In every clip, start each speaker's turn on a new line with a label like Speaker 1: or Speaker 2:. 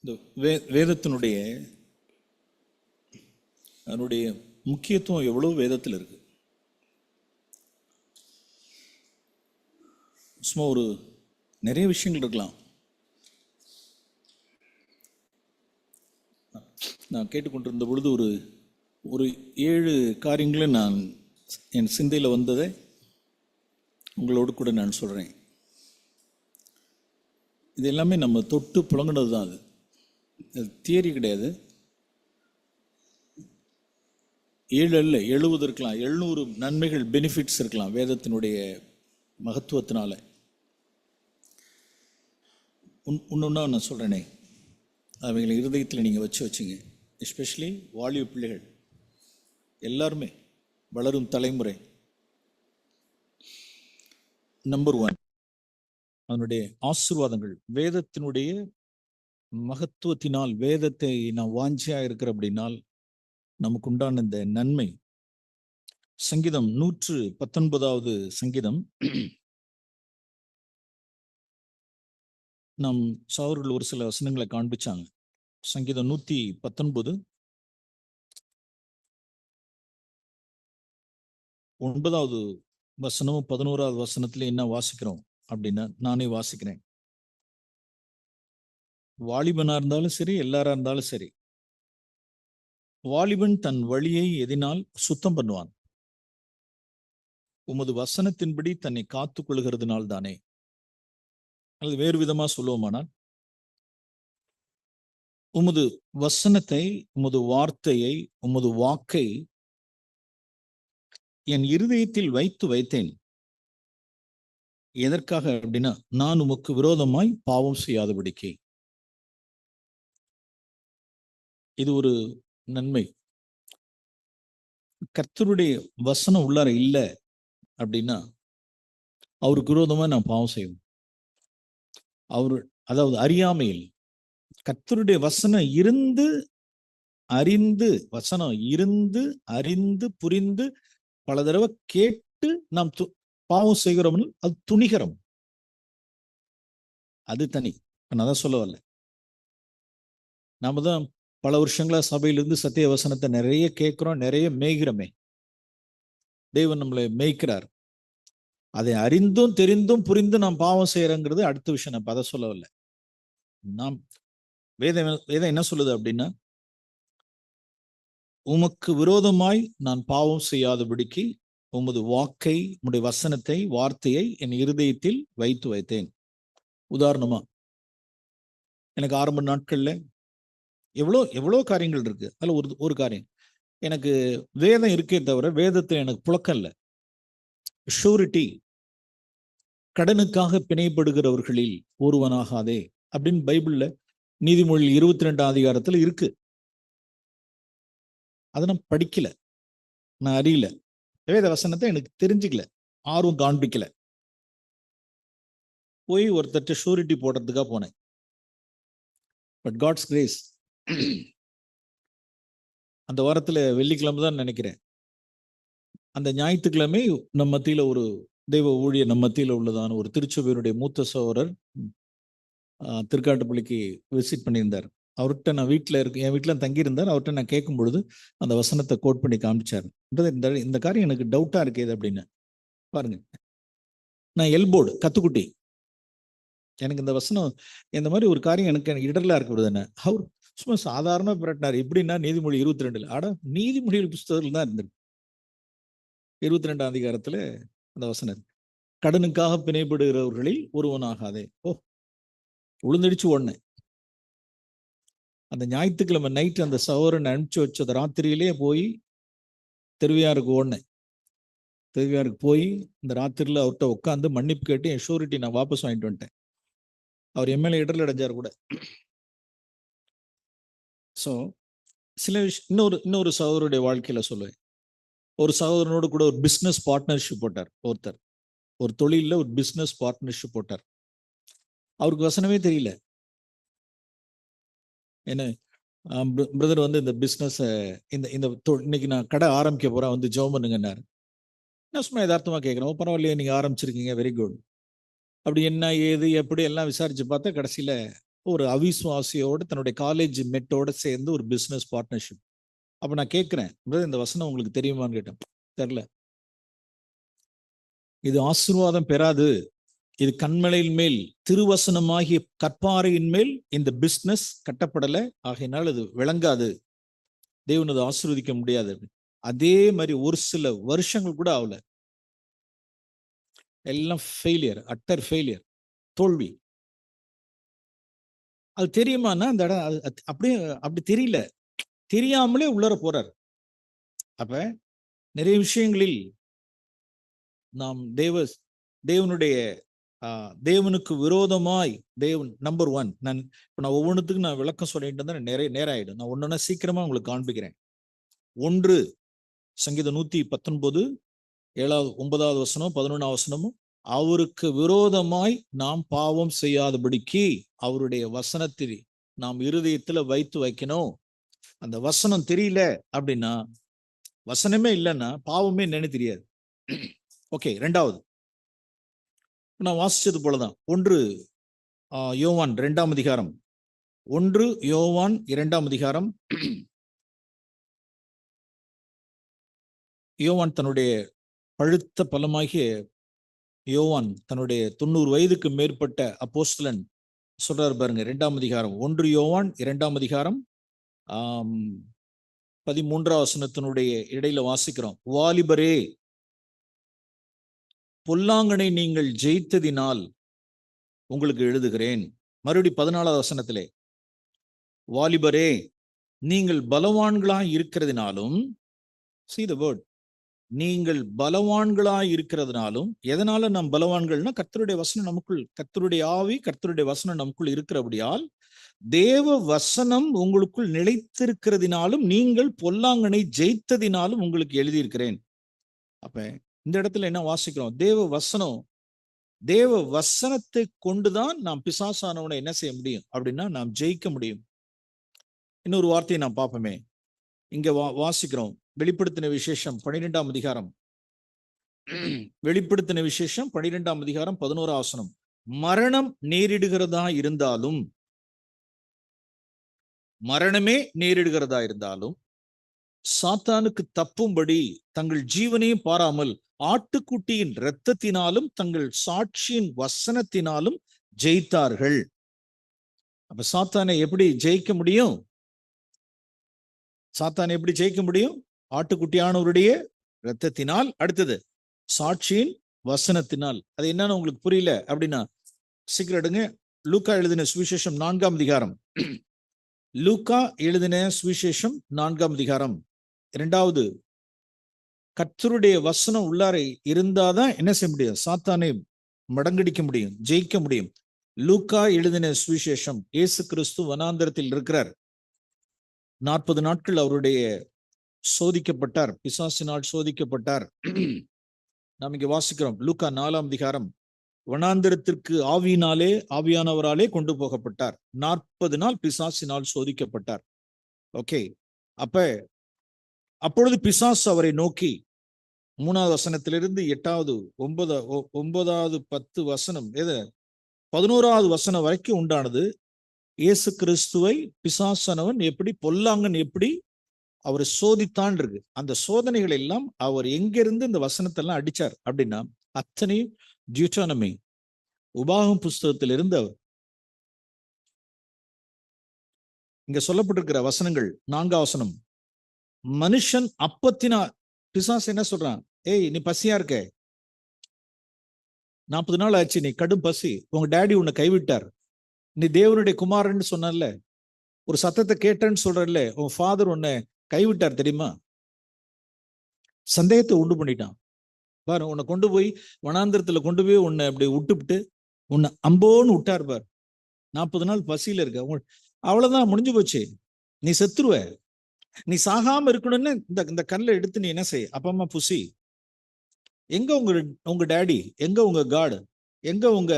Speaker 1: இந்த வேதத்தினுடைய அதனுடைய முக்கியத்துவம் எவ்வளவு வேதத்தில் இருக்கு. சும்மா ஒரு நிறைய விஷயங்கள் இருக்கலாம். நான் கேட்டுக்கொண்டிருந்த பொழுது ஒரு 7 காரியங்களை நான் என் சிந்தையில் வந்ததை உங்களோடு கூட நான் சொல்கிறேன். இது எல்லாமே நம்ம தொட்டு புழங்கினது தான். அது தியரி கிடையாது. 7 அல்ல 70 இருக்கலாம், 700 நன்மைகள், பெனிஃபிட்ஸ் இருக்கலாம் வேதத்தினுடைய மகத்துவத்தினால. ஒன்றா நான் சொல்கிறேனே, அவைகளை இருதயத்தில் நீங்கள் வச்சுங்க. எஸ்பெஷலி வாலிப பிள்ளைகள் எல்லாருமே, வளரும் தலைமுறை. நம்பர் 1, அதனுடைய ஆசீர்வாதங்கள். வேதத்தினுடைய மகத்துவத்தினால், வேதத்தை நான் வாஞ்சியா இருக்கிற அப்படின்னால் நமக்கு உண்டான இந்த நன்மை. சங்கீதம் 119வது சங்கீதம். நம் சகோதரர்கள் ஒரு சில வசனங்களை காண்பிச்சாங்க. சங்கீதம் 119 9வது வசனமும் 11வது வசனத்துல என்ன வாசிக்கிறோம் அப்படின்னா, நானே வாசிக்கிறேன். வாலிபனா இருந்தாலும் சரி, எல்லாரா இருந்தாலும் சரி, வாலிபன் தன் வழியை எதினால் சுத்தம் பண்ணுவான், உமது வசனத்தின்படி தன்னை காத்துக் கொள்கிறதுனால் தானே. அல்லது வேறு விதமா சொல்லுவோமானால், உமது வசனத்தை, உமது வார்த்தையை, உமது வாக்கை என் இருதயத்தில் வைத்தேன். எதற்காக அப்படின்னா, நான் உமக்கு விரோதமாய் பாவம் செய்யாதபடிக்கு. இது ஒரு நன்மை. கர்த்தருடைய வசனம் உள்ளார இல்லை அப்படின்னா அவருக்கு விரோதமா நான் பாவம் செய்வோம். அதாவது அறியாமையில். கர்த்தருடைய வசனம் இருந்து அறிந்து புரிந்து பல தடவை கேட்டு நாம் பாவம் செய்கிறோம், அது துணிகரம். அது தனி. நான் தான் சொல்ல வரல. நாம தான் பல வருஷங்களா சபையிலிருந்து சத்திய வசனத்தை நிறைய கேட்கிறோம், நிறைய மேய்கிறோமே. தேவன் நம்மளை மேய்க்கிறார். அதை அறிந்தும் தெரிந்தும் புரிந்து நாம் பாவம் செய்யறோங்கிறது அடுத்த விஷயம். நான் அதை சொல்ல வரல. நாம் வேதம் என்ன சொல்லுது அப்படின்னா, உமக்கு விரோதமாய் நான் பாவம் செய்யாதபடிக்கு உமது வாக்கை, உம்முடைய வசனத்தை, வார்த்தையை என் இருதயத்தில் வைத்தேன். உதாரணமா, எனக்கு ஆரம்ப நாட்கள்ல எவ்வளோ காரியங்கள் இருக்கு. அதுல ஒரு காரியம், எனக்கு வேதம் இருக்கே தவிர வேதத்தில் எனக்கு புழக்கம் இல்லை. ஷூரிட்டி, கடனுக்காக பிணைப்படுகிறவர்களில் ஒருவனாகாதே அப்படின்னு பைபிள்ல நீதிமொழி 22ஆம் அதிகாரத்துல இருக்கு. அதை நான் படிக்கல, நான் அறியல, வேத வசனத்தை எனக்கு தெரிஞ்சுக்கல, ஆர்வம் காண்பிக்கல. போய் ஒருத்தட்ட ஷூரிட்டி போடுறதுக்காக போனேன். பட் காட்ஸ் கிரேஸ், அந்த வாரத்துல வெள்ளிக்கிழமை தான் நினைக்கிறேன், அந்த ஞாயிற்றுக்கிழமை நம்ம மத்தியில ஒரு தெய்வ ஊழியர் நம்ம மத்தியில உள்ளதான ஒரு திருச்சபையினுடைய மூத்த சகோதரர் திருக்காட்டுப்பள்ளிக்கு விசிட் பண்ணியிருந்தார். அவர்கிட்ட நான் என் வீட்டில் தங்கியிருந்தார். அவர்கிட்ட நான் கேட்கும் பொழுது அந்த வசனத்தை கோட் பண்ணி காமிச்சார். இந்த காரியம் எனக்கு டவுட்டா இருக்குது அப்படின்னு. பாருங்க, நான் எல்போர்டு கத்துக்குட்டி, எனக்கு இந்த வசனம், இந்த மாதிரி ஒரு காரியம் எனக்கு இடர்லா இருக்கிறது. என்ன அவர் சும்மா சாதாரண பிரட்டினார். எப்படின்னா, நீதிமொழி 22 ஆட நீதிமொழி புஸ்தகத்தில் தான் இருந்திருக்கு. 22ஆம் அதிகாரத்துல அந்த வசனம், கடனுக்காக பிணைப்படுகிறவர்களில் ஒருவனாகாதே. உளுந்தடிச்சு ஓடினேன். அந்த ஞாயிற்றுக்கிழமை நைட்டு அந்த சகோதரன் அனுப்பிச்சு வச்ச ராத்திரியிலே போய் திருவையாருக்கு ஓடினேன். திருவையாருக்கு போய் இந்த ராத்திரியில் அவர்கிட்ட உட்காந்து மன்னிப்பு கேட்டு என் ஷூரிட்டி நான் வாபஸ் வாங்கிட்டு வந்துட்டேன். அவர் எம்எல்ஏ இடர்ல அடைஞ்சார் கூட. ஸோ சில விஷயம் இன்னொரு சகோதரருடைய வாழ்க்கையில சொல்லுவேன். ஒரு சகோதரனோடு கூட ஒரு பிஸ்னஸ் பார்ட்னர்ஷிப் போட்டார். ஒரு தொழில ஒரு பிஸ்னஸ் பார்ட்னர்ஷிப் போட்டார். அவருக்கு வசனமே தெரியல. என்ன பிரதர் வந்து இந்த பிஸ்னஸ் இன்னைக்கு நான் கடை ஆரம்பிக்க போறேன், வந்து ஜெபம் பண்ணுங்கன்னாரு. நான் சும்மா யதார்த்தமா கேட்கிறேன், பரவாயில்லையே நீங்க ஆரம்பிச்சிருக்கீங்க, வெரி குட். அப்படி என்ன ஏது எப்படி எல்லாம் விசாரிச்சு பார்த்தா கடைசியில ஒரு அவிசுவாசியோட தன்னுடைய காலேஜ் மெட்டோட சேர்ந்து ஒரு பிஸ்னஸ் பார்ட்னர்ஷிப். அப்ப நான் கேட்கிறேன், இந்த வசனம் உங்களுக்கு தெரியுமான்னு கேட்டேன். தெரியல. இது ஆசீர்வாதம் பெறாது, இது கண்மலையின் மேல் திருவசனமாகிய கற்பாறையின் மேல் இந்த பிஸ்னஸ் கட்டப்படலை, ஆகையினால் இது விளங்காது, தேவன் அதை ஆசீர்வதிக்க முடியாது. அதே மாதிரி ஒரு சில வருஷங்கள் கூட ஆகல, எல்லாம் ஃபெயிலியர், அட்டர் ஃபெயிலியர், தோல்வி. அது தெரியுமான்னா அந்த இடம் அப்படியே அப்படி தெரியல, தெரியாமலே உள்ளர போறார். அப்ப நிறைய விஷயங்களில் நாம் தேவனுடைய தேவனுக்கு விரோதமாய் நம்பர் ஒன், நான் ஒவ்வொன்றுத்துக்கும் நான் விளக்கம் சொல்லிட்டு இருந்தா நிறைய நேரம் ஆயிடும். நான் ஒன்னொன்னா சீக்கிரமா உங்களுக்கு காண்பிக்கிறேன். 1 சங்கீதம் 119 7வது 9வது வசனம் 11வது வசனமும், அவருக்கு விரோதமாய் நாம் பாவம் செய்யாதபடிக்கு அவருடைய வசனத்தில் நாம் இருதயத்துல வைக்கணும். அந்த வசனம் தெரியல அப்படின்னா, வசனமே இல்லைன்னா பாவமே என்னன்னு தெரியாது. ஓகே, 2வது நான் வாசிச்சது போலதான் 1 யோவான் 2ஆம் அதிகாரம், 1 யோவான் 2ஆம் அதிகாரம். யோவான் தன்னுடைய பழுத்த பழமாகிய யோவான் தன்னுடைய 90 வயதுக்கு மேற்பட்ட அப்போஸ்தலன் சொல்றாரு பாருங்க. 2ஆம் அதிகாரம் 1 யோவான் 2ஆம் அதிகாரம் 13வது வசனத்தினுடைய இடையில வாசிக்கிறோம். வாலிபரே, பொல்லாங்கனை நீங்கள் ஜெயித்ததினால் உங்களுக்கு எழுதுகிறேன். மறுபடி 14வது வசனத்திலே, வாலிபரே நீங்கள் பலவான்களாய் இருக்கிறதுனாலும், see the word, நீங்கள் பலவான்களாய் இருக்கிறதுனாலும். எதனால நாம் பலவான்கள்னா, கர்த்தருடைய வசனம் நமக்குள், கர்த்தருடைய ஆவி, கர்த்தருடைய வசனம் நமக்குள் இருக்கிறபடியால், தேவ வசனம் உங்களுக்குள் நிலைத்திருக்கிறதினாலும், நீங்கள் பொல்லாங்கனை ஜெயித்ததினாலும் உங்களுக்கு எழுதியிருக்கிறேன். அப்ப இந்த இடத்துல என்ன வாசிக்கிறோம்? தேவ வசனத்தை கொண்டுதான் நாம் பிசாசானவனை என்ன செய்ய முடியும் அப்படின்னா, நாம் ஜெயிக்க முடியும். இன்னொரு வார்த்தையை நாம் பார்ப்போமே, இங்க வாசிக்கிறோம். வெளிப்படுத்தின விசேஷம் 12ஆம் அதிகாரம், வெளிப்படுத்தின விசேஷம் 12ஆம் அதிகாரம் 11வது வசனம், மரணம் நேரிடுகிறதா இருந்தாலும், மரணமே நேரிடுகிறதா இருந்தாலும் சாத்தானுக்கு தப்பும்படி தங்கள் ஜீவனையும் பாராமல் ஆட்டுக்குட்டியின் இரத்தத்தினாலும் தங்கள் சாட்சியின் வசனத்தினாலும் ஜெயித்தார்கள். அப்ப சாத்தானை எப்படி ஜெயிக்க முடியும்? சாத்தானை எப்படி ஜெயிக்க முடியும்? ஆட்டுக்குட்டியானவருடைய இரத்தத்தினால். அடுத்தது சாட்சியின் வசனத்தினால். அது என்னன்னு உங்களுக்கு புரியல அப்படின்னா சீக்கிரம் எடுங்க. லூக்கா எழுதின சுவிசேஷம் 4ஆம் அதிகாரம், லூக்கா எழுதின சுவிசேஷம் 4ஆம் அதிகாரம். 2வது, கர்த்தருடைய வசனம் உள்ளாரை இருந்தாதான் என்ன செய்ய முடியும்? சாத்தானை மடங்கடிக்க முடியும், ஜெயிக்க முடியும். லூக்கா எழுதின சுவிசேஷம், இயேசு கிறிஸ்து வனாந்தரத்தில் இருக்கிறார். 40 நாட்கள் அவருடைய சோதிக்கப்பட்டார், பிசாசினால் சோதிக்கப்பட்டார். நாம் இங்க வாசிக்கிறோம். லூக்கா 4ஆம் அதிகாரம், வனாந்தரத்திற்கு ஆவியானவராலே கொண்டு போகப்பட்டார். 40 நாள் பிசாசினால் சோதிக்கப்பட்டார். ஓகே, அப்பொழுது பிசாசு அவரை நோக்கி, 3வது வசனத்திலிருந்து 8வது 9வது 10 வசனம், 11வது வசனம் வரைக்கும் உண்டானது. இயேசு கிறிஸ்துவை பிசாசானவன் எப்படி, பொல்லாங்கன் எப்படி அவரை சோதித்தான் இருக்கு. அந்த சோதனைகள் எல்லாம் அவர் எங்கிருந்து இந்த வசனத்தை எல்லாம் அடிச்சார் அப்படின்னா, அத்தனை டியூட்டானமி, உபாகம் புஸ்தகத்திலிருந்து அவர் இங்க சொல்லப்பட்டிருக்கிற வசனங்கள். 4ஆம் வசனம், மனுஷன் அப்பத்தினால். பிசாசு என்ன சொல்றான்? ஏய், நீ பசியா இருக்க, 40 நாள் ஆச்சு, நீ கடும் பசி, உங்க டேடி உன்னை கைவிட்டார், நீ தேவனுடைய குமாரன்னு சொன்னல, ஒரு சத்தத்தை கேட்டேன்னு சொல்றல்ல, உன் ஃபாதர் உன்னை கைவிட்டார் தெரியுமா? சந்தேகத்தை உண்டு பண்ணிட்டான் பாரு. உன்னை கொண்டு போய் வனாந்திரத்துல கொண்டு போய் உன்னை அப்படி விட்டுவிட்டு உன்னை அம்போன்னு விட்டார் பார். 40 நாள் பசியில இருக்க, அவ்வளவுதான், முடிஞ்சு போச்சு, நீ செத்துருவ. நீ சாகாம இருக்கணும்னு இந்த கல்லை எடுத்து நீ என்ன செய், அப்பா அம்மா புசி. எங்க உங்க டேடி, எங்க உங்க காட், எங்க உங்க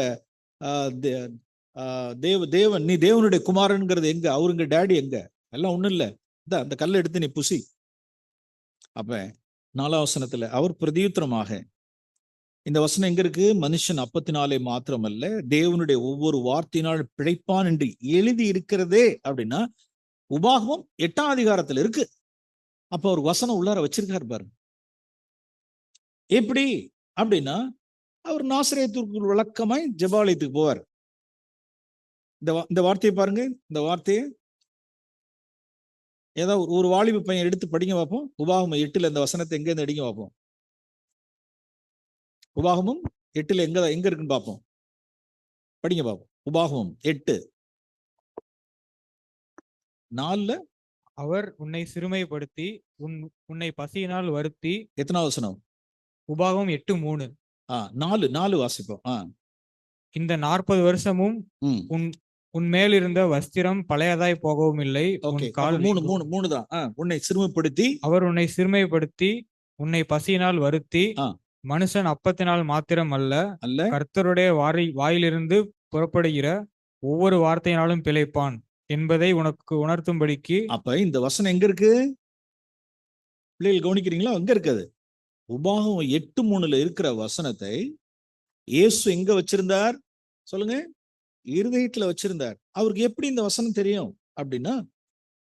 Speaker 1: தேவன், நீ தேவனுடைய குமாரன்கிறது எங்க, அவருங்க டேடி எங்க? எல்லாம் ஒண்ணும் இல்ல, அந்த கல்லை எடுத்து நீ புசி. அப்ப 4ஆம் வசனத்துல அவர் பிரதியுத்தரமாக, இந்த வசனம் எங்க இருக்கு? மனுஷன் அப்பத்தினாலே மாத்திரமல்ல தேவனுடைய ஒவ்வொரு வார்த்தையினால் பிழைப்பான் என்று எழுதி இருக்கிறதே அப்படின்னா உபாகமம் 8ஆம் அதிகாரத்துல இருக்கு. அப்ப ஒரு வசனம் உள்ளார வச்சிருக்காரு பாருங்க. எப்படி அப்படின்னா அவர் நாசரேத்துக்கு வழக்கமாய் ஜெபாலயத்துக்கு போவார். இந்த வார்த்தையை பாருங்க. இந்த வார்த்தையை ஏதாவது ஒரு வாலிப பையன் எடுத்து படிங்க பார்ப்போம். உபாகமம் 8 இந்த வசனத்தை எங்க இருந்து அடிங்க பார்ப்போம். உபாகமம் 8 எங்க இருக்குன்னு பார்ப்போம். படிங்க பார்ப்போம். உபாகமம் 8:4
Speaker 2: அவர் உன்னை சிறுமைப்படுத்தி உன்னை பசியினால் வருத்தி.
Speaker 1: எத்தனாவது வசனம்?
Speaker 2: உபாகமம் 8:3.
Speaker 1: 4 வாசிப்போம்.
Speaker 2: இந்த 40 வருஷமும் உன் மேல் இருந்த வஸ்திரம் பழையதாய் போகவும் இல்லை.
Speaker 1: மூணு தான். உன்னை சிறுமைப்படுத்தி,
Speaker 2: அவர் உன்னை சிறுமைப்படுத்தி உன்னை பசியினால் வருத்தி. மனுஷன் அப்பத்தினால் மாத்திரம் அல்ல கர்த்தருடைய வாயிலிருந்து புறப்படுகிற ஒவ்வொரு வார்த்தையினாலும் பிழைப்பான் என்பதை உனக்கு உணர்த்தும்படிக்கு.
Speaker 1: அப்ப இந்த வசனம் எங்க இருக்கு? பிள்ளைகள் கவனிக்கிறீங்களா? எங்க இருக்குது? உபாகமம் 8:3 இருக்கிற வசனத்தை இயேசு எங்க வச்சிருந்தார் சொல்லுங்க? இருதயத்துல வச்சிருந்தார். அவருக்கு எப்படி இந்த வசனம் தெரியும் அப்படின்னா,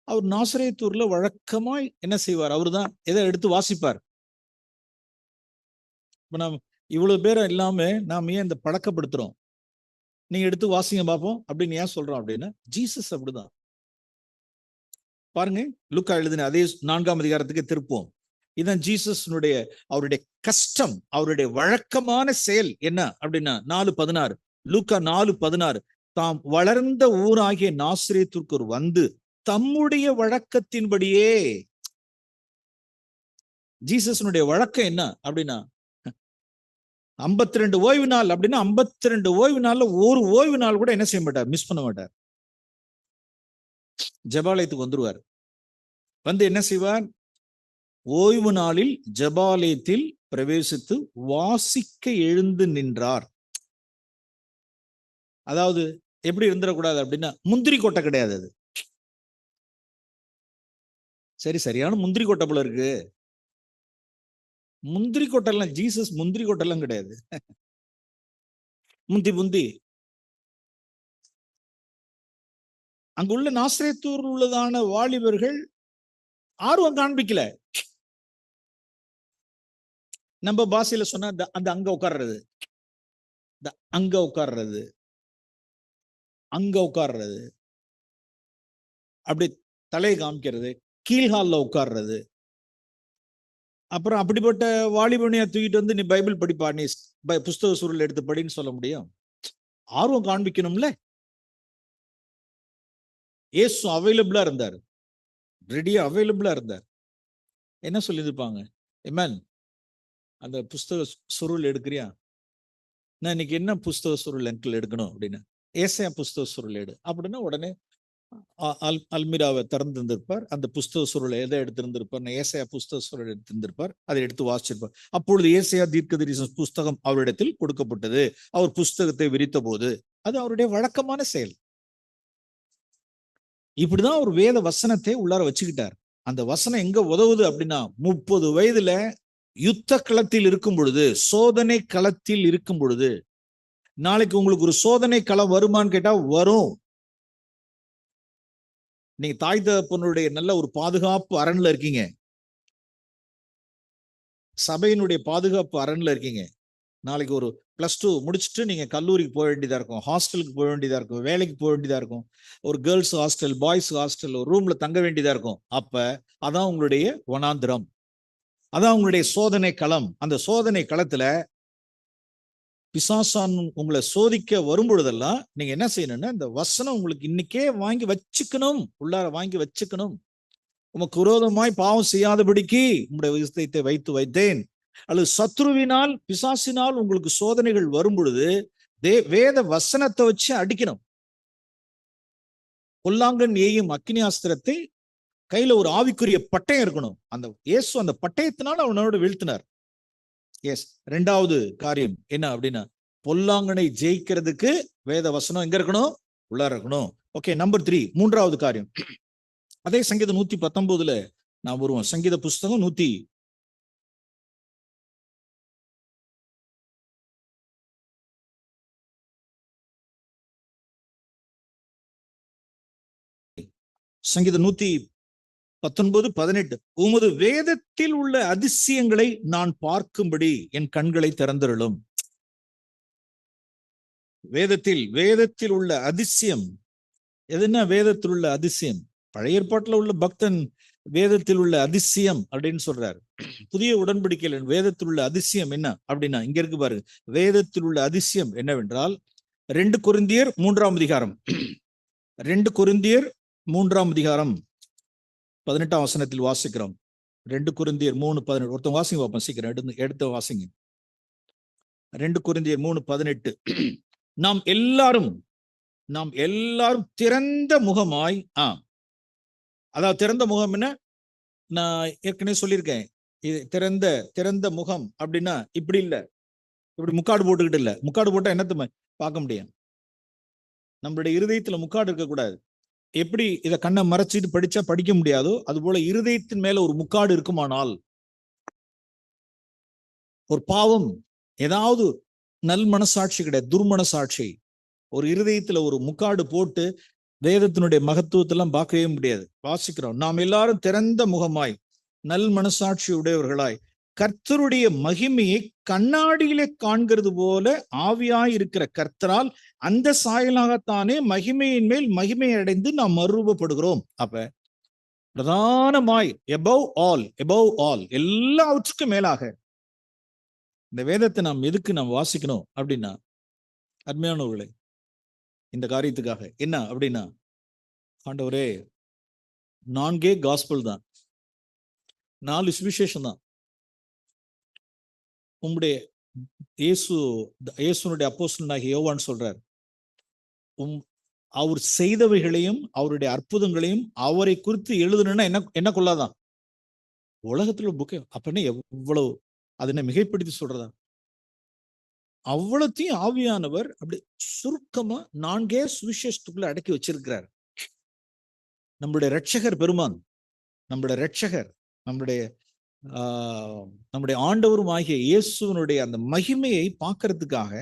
Speaker 1: அவர் நாசரேத்தூர்ல வழக்கமாய் என்ன செய்வார்? அவரு தான் எதை எடுத்து வாசிப்பார். இப்ப நாம் இவ்வளவு பேரை இல்லாம நாம் ஏன் இந்த பழக்கப்படுத்துறோம்? நீங்க எடுத்து வாசிங்க பார்ப்போம் அப்படின்னு ஏன் சொல்றோம் அப்படின்னா, ஜீசஸ் அப்படிதான். பாருங்க, லூக்கா எழுதின அதே 4ஆம் அதிகாரத்துக்கு திருப்போம். இதான் ஜீசஸ்னுடைய அவருடைய கஷ்டம், அவருடைய வழக்கமான செயல் என்ன அப்படின்னா 4:16. லூக்கா 4:16. தாம் வளர்ந்த ஊராகிய நாசரேத்துக்கு வந்து தம்முடைய வழக்கத்தின்படியே. ஜீசஸ்னுடைய வழக்கம் என்ன அப்படின்னா 52 ஓய்வு நாள் அப்படின்னா 52 ஓய்வு நாள்ல ஒரு ஓய்வு நாள் கூட என்ன செய்ய மாட்டார்? மிஸ் பண்ண மாட்டார். ஜெபாலயத்துக்கு வந்துருவார். வந்து என்ன செய்வார்? ஓய்வு நாளில் ஜெபாலயத்தில் பிரவேசித்து வாசிக்க எழுந்து நின்றார். அதாவது எப்படி இருந்துடக்கூடாது அப்படின்னா, முந்திரி கொட்டை கிடையாது அது. சரியான முந்திரி கொட்டை போல இருக்கு. முந்திரி கொட்டெல்லாம் ஜீசஸ் முந்திரி கொட்டெல்லாம் கிடையாது. முந்தி அங்குள்ள நாசரேத்தூர் உள்ளதான வாலிபர்கள் ஆர்வம் காண்பிக்கல. நம்ம பாஷையில சொன்னா அந்த அங்க உட்கார்றது, அப்படி தலையை காமிக்கிறது, கீழ்கால உட்கார்றது. அப்புறம் அப்படிப்பட்ட வாலிபனையா தூக்கிட்டு வந்து நீ பைபிள் படிப்பா, நீ புஸ்தக சுருள் எடுத்து படின்னு சொல்ல முடியும்? ஆர்வம் காண்பிக்கணும்ல. இயேசு அவைலபிளா இருந்தார், ரெடியா அவைலபிளா இருந்தார். என்ன சொல்லியிருப்பாங்க? ஆமென். அந்த புஸ்தக சுருள் எடுக்கிறியா? நான் இன்னைக்கு என்ன புஸ்தக சுருள் எனக்கு எடுக்கணும் அப்படின்னு, ஏசாயா புஸ்தக சுருள் எடு அப்படின்னா உடனே அல்மிராவை திறந்திருந்திருப்பார். அந்த புஸ்தக சுருளை எதை எடுத்திருந்திருப்பார்? ஏசாயா புஸ்தக சுருள் எடுத்திருந்திருப்பார். அதை எடுத்து வாசிச்சிருப்பார். அப்பொழுது ஏசாயா தீர்க்கதரிசன புஸ்தகம் அவரிடத்தில் கொடுக்கப்பட்டது. அவர் புஸ்தகத்தை விரித்த போது அது அவருடைய வழக்கமான செயல். இப்படிதான் அவர் வேத வசனத்தை உள்ளார வச்சுக்கிட்டார். அந்த வசனம் எங்க உதவுது அப்படின்னா, 30 வயதுல யுத்த களத்தில் இருக்கும் பொழுது, சோதனை களத்தில் இருக்கும் பொழுது, நாளைக்கு உங்களுக்கு ஒரு சோதனை களம் வருமான்னு கேட்டா வரும். நீங்க தாய் தகப்பனுடைய நல்ல ஒரு பாதுகாப்பு அரண்ல இருக்கீங்க, சபையினுடைய பாதுகாப்பு அரண்ல இருக்கீங்க. நாளைக்கு ஒரு +2 முடிச்சுட்டு நீங்க கல்லூரிக்கு போக வேண்டியதா இருக்கும், ஹாஸ்டலுக்கு போக வேண்டியதா இருக்கும், வேலைக்கு போக வேண்டியதா இருக்கும், ஒரு கேர்ள்ஸ் ஹாஸ்டல், பாய்ஸ் ஹாஸ்டல், ஒரு ரூம்ல தங்க வேண்டியதா இருக்கும். அப்ப அதான் உங்களுடைய வனாந்திரம், அதான் உங்களுடைய சோதனை களம். அந்த சோதனை களத்துல பிசாசான் உங்களை சோதிக்க வரும் பொழுதெல்லாம் நீங்க என்ன செய்யணும்னா, இந்த வசனம் உங்களுக்கு இன்னைக்கே வாங்கி வச்சுக்கணும், உள்ளார வாங்கி வச்சுக்கணும். உமக்கு விரோதமாய் பாவம் செய்யாதபடிக்கு உங்களுடைய விசுவாசத்தை வைத்தேன். அல்லது சத்ருவினால் பிசாசினால் உங்களுக்கு சோதனைகள் வரும் பொழுது வேத வசனத்தை வச்சு அடிக்கணும். பொல்லாங்கன் ஏயும் அக்கினி அஸ்திரத்தை கையில ஒரு ஆவிக்குரிய பட்டயம் இருக்கணும். அந்த இயேசு அந்த பட்டயத்தினால் அவனோட வீழ்த்தினார். எஸ். 2வது காரியம் என்ன அப்படின்னா, பொல்லாங்கனை ஜெயிக்கிறதுக்கு வேத வசனம் எங்க இருக்கணும்? உள்ளார இருக்கணும். ஓகே. நம்பர் 3, 3வது காரியம். அதே சங்கீதம் 119 நான் வருவோம். சங்கீத புஸ்தகம் சங்கீதம் 119:18. உமது வேதத்தில் உள்ள அதிசயங்களை நான் பார்க்கும்படி என் கண்களை திறந்தருளும். வேதத்தில் உள்ள அதிசயம் எதுன்னா, வேதத்தில் உள்ள அதிசயம். பழைய ஏற்பாட்டில் உள்ள பக்தன் வேதத்தில் உள்ள அதிசயம் அப்படின்னு சொல்றாரு. புதிய உடன்படிக்கையில் வேதத்தில் உள்ள அதிசயம் என்ன அப்படின்னா, இங்க இருக்கு பாருங்க. வேதத்தில் உள்ள அதிசயம் என்னவென்றால் 2 கொரிந்தியர் 3ஆம் அதிகாரம் 2 கொரிந்தியர் 3ஆம் அதிகாரம் 18ஆம் வசனத்தில் வாசிக்கிறோம். 2 கொரிந்தியர் 3:18. ஒருத்தன் வாசிங்க பார்ப்போம், சீக்கிரம் எடுத்து வாசிங்க. 2 கொரிந்தியர் 3:18. நாம் எல்லாரும் திறந்த முகமாய், அதாவது திறந்த முகம் என்ன, நான் ஏற்கனவே சொல்லியிருக்கேன். இது திறந்த முகம் அப்படின்னா இப்படி இல்ல, இப்படி முக்காடு போட்டுக்கிட்டு இல்ல. முக்காடு போட்டா என்னத்தை பார்க்க முடியும்? நம்மளுடைய இருதயத்துல முக்காடு இருக்கக்கூடாது. எப்படி இதை கண்ணை மறைச்சிட்டு படிச்சா படிக்க முடியாதோ, அது போல இருதயத்தின் மேல ஒரு முக்காடு இருக்குமானால், ஒரு பாவம் ஏதாவது நல் மனசாட்சி கிடையாது, துர்மனசாட்சி, ஒரு இருதயத்துல ஒரு முக்காடு போட்டு வேதத்தினுடைய மகத்துவத்தெல்லாம் பார்க்கவே முடியாது. வாசிக்கிறோம், நாம் எல்லாரும் திறந்த முகமாய் நல் மனசாட்சி உடையவர்களாய் கர்த்தருடைய மகிமையை கண்ணாடியிலே காண்கிறது போல ஆவியாய் இருக்கிற கர்த்தரால் அந்த சாயலாகத்தானே மகிமையின் மேல் மகிமை அடைந்து நாம் மறுரூபப்படுகிறோம். அப்ப பிரதானமாய் எபவ் ஆல் எல்லாவற்றுக்கும் மேலாக இந்த வேதத்தை நாம் எதுக்கு நாம் வாசிக்கணும் அப்படின்னா, அருமையானவர்களே, இந்த காரியத்துக்காக. என்ன அப்படின்னா, ஆண்டவரே 4 காஸ்பல் தான், 4 சுவிசேஷம் தான். உம்முடைய இயேசுனுடைய அப்போஸ்தலனாகிய யோவான் சொல்றார், அவர் செய்தவைகளையும் அவருடைய அற்புதங்களையும் அவரை குறித்து எழுதணும்னா என்ன கொள்ளாதான் உலகத்துல புக்கே. அப்படின்னு எவ்வளவு அது என்ன மிகைப்படுத்தி சொல்றதா? அவ்வளத்தையும் ஆவியானவர் அப்படி சுருக்கமா 4 சுவிசேஷத்துக்குள்ள அடக்கி வச்சிருக்கிறார். நம்முடைய இரட்சகர் பெருமான், நம்முடைய இரட்சகர், நம்முடைய ஆண்டவரும் ஆகிய இயேசுவனுடைய அந்த மகிமையை பார்க்கறதுக்காக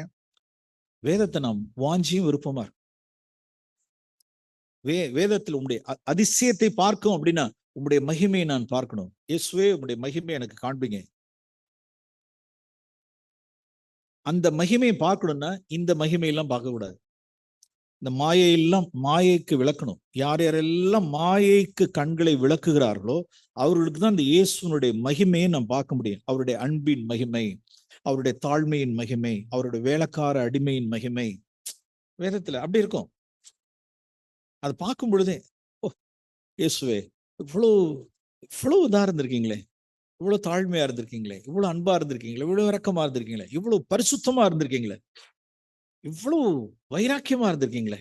Speaker 1: வேதத்தை நாம் வாஞ்சியும் விருப்பமா இருக்கும். வேதத்தில் உங்களுடைய அதிசயத்தை பார்க்கும் அப்படின்னா, உங்களுடைய மகிமையை நான் பார்க்கணும். இயேசுவே, உங்களுடைய மகிமையை எனக்கு காண்பீங்க. அந்த மகிமையை பார்க்கணும்னா இந்த மகிமையெல்லாம் பார்க்க கூடாது. இந்த மாயையெல்லாம் மாயைக்கு விளக்கணும். யார் யாரெல்லாம் மாயைக்கு கண்களை விளக்குகிறார்களோ அவர்களுக்கு தான் இந்த இயேசுனுடைய மகிமையை நாம் பார்க்க முடியும். அவருடைய அன்பின் மகிமை, அவருடைய தாழ்மையின் மகிமை, அவருடைய வேலைக்கார அடிமையின் மகிமை வேதத்துல அப்படி இருக்கும். அது பார்க்கும் பொழுதே, ஓ இயேசுவே, இவ்வளவு இதா இருந்திருக்கீங்களே, இவ்வளவு தாழ்மையா இருந்திருக்கீங்களே, இவ்வளவு அன்பா இருந்திருக்கீங்களே, இவ்வளவு இரக்கமா இருந்திருக்கீங்களே, இவ்வளவு பரிசுத்தமா இருந்திருக்கீங்களே, இவ்வளவு வைராக்கியமா இருந்திருக்கீங்களே.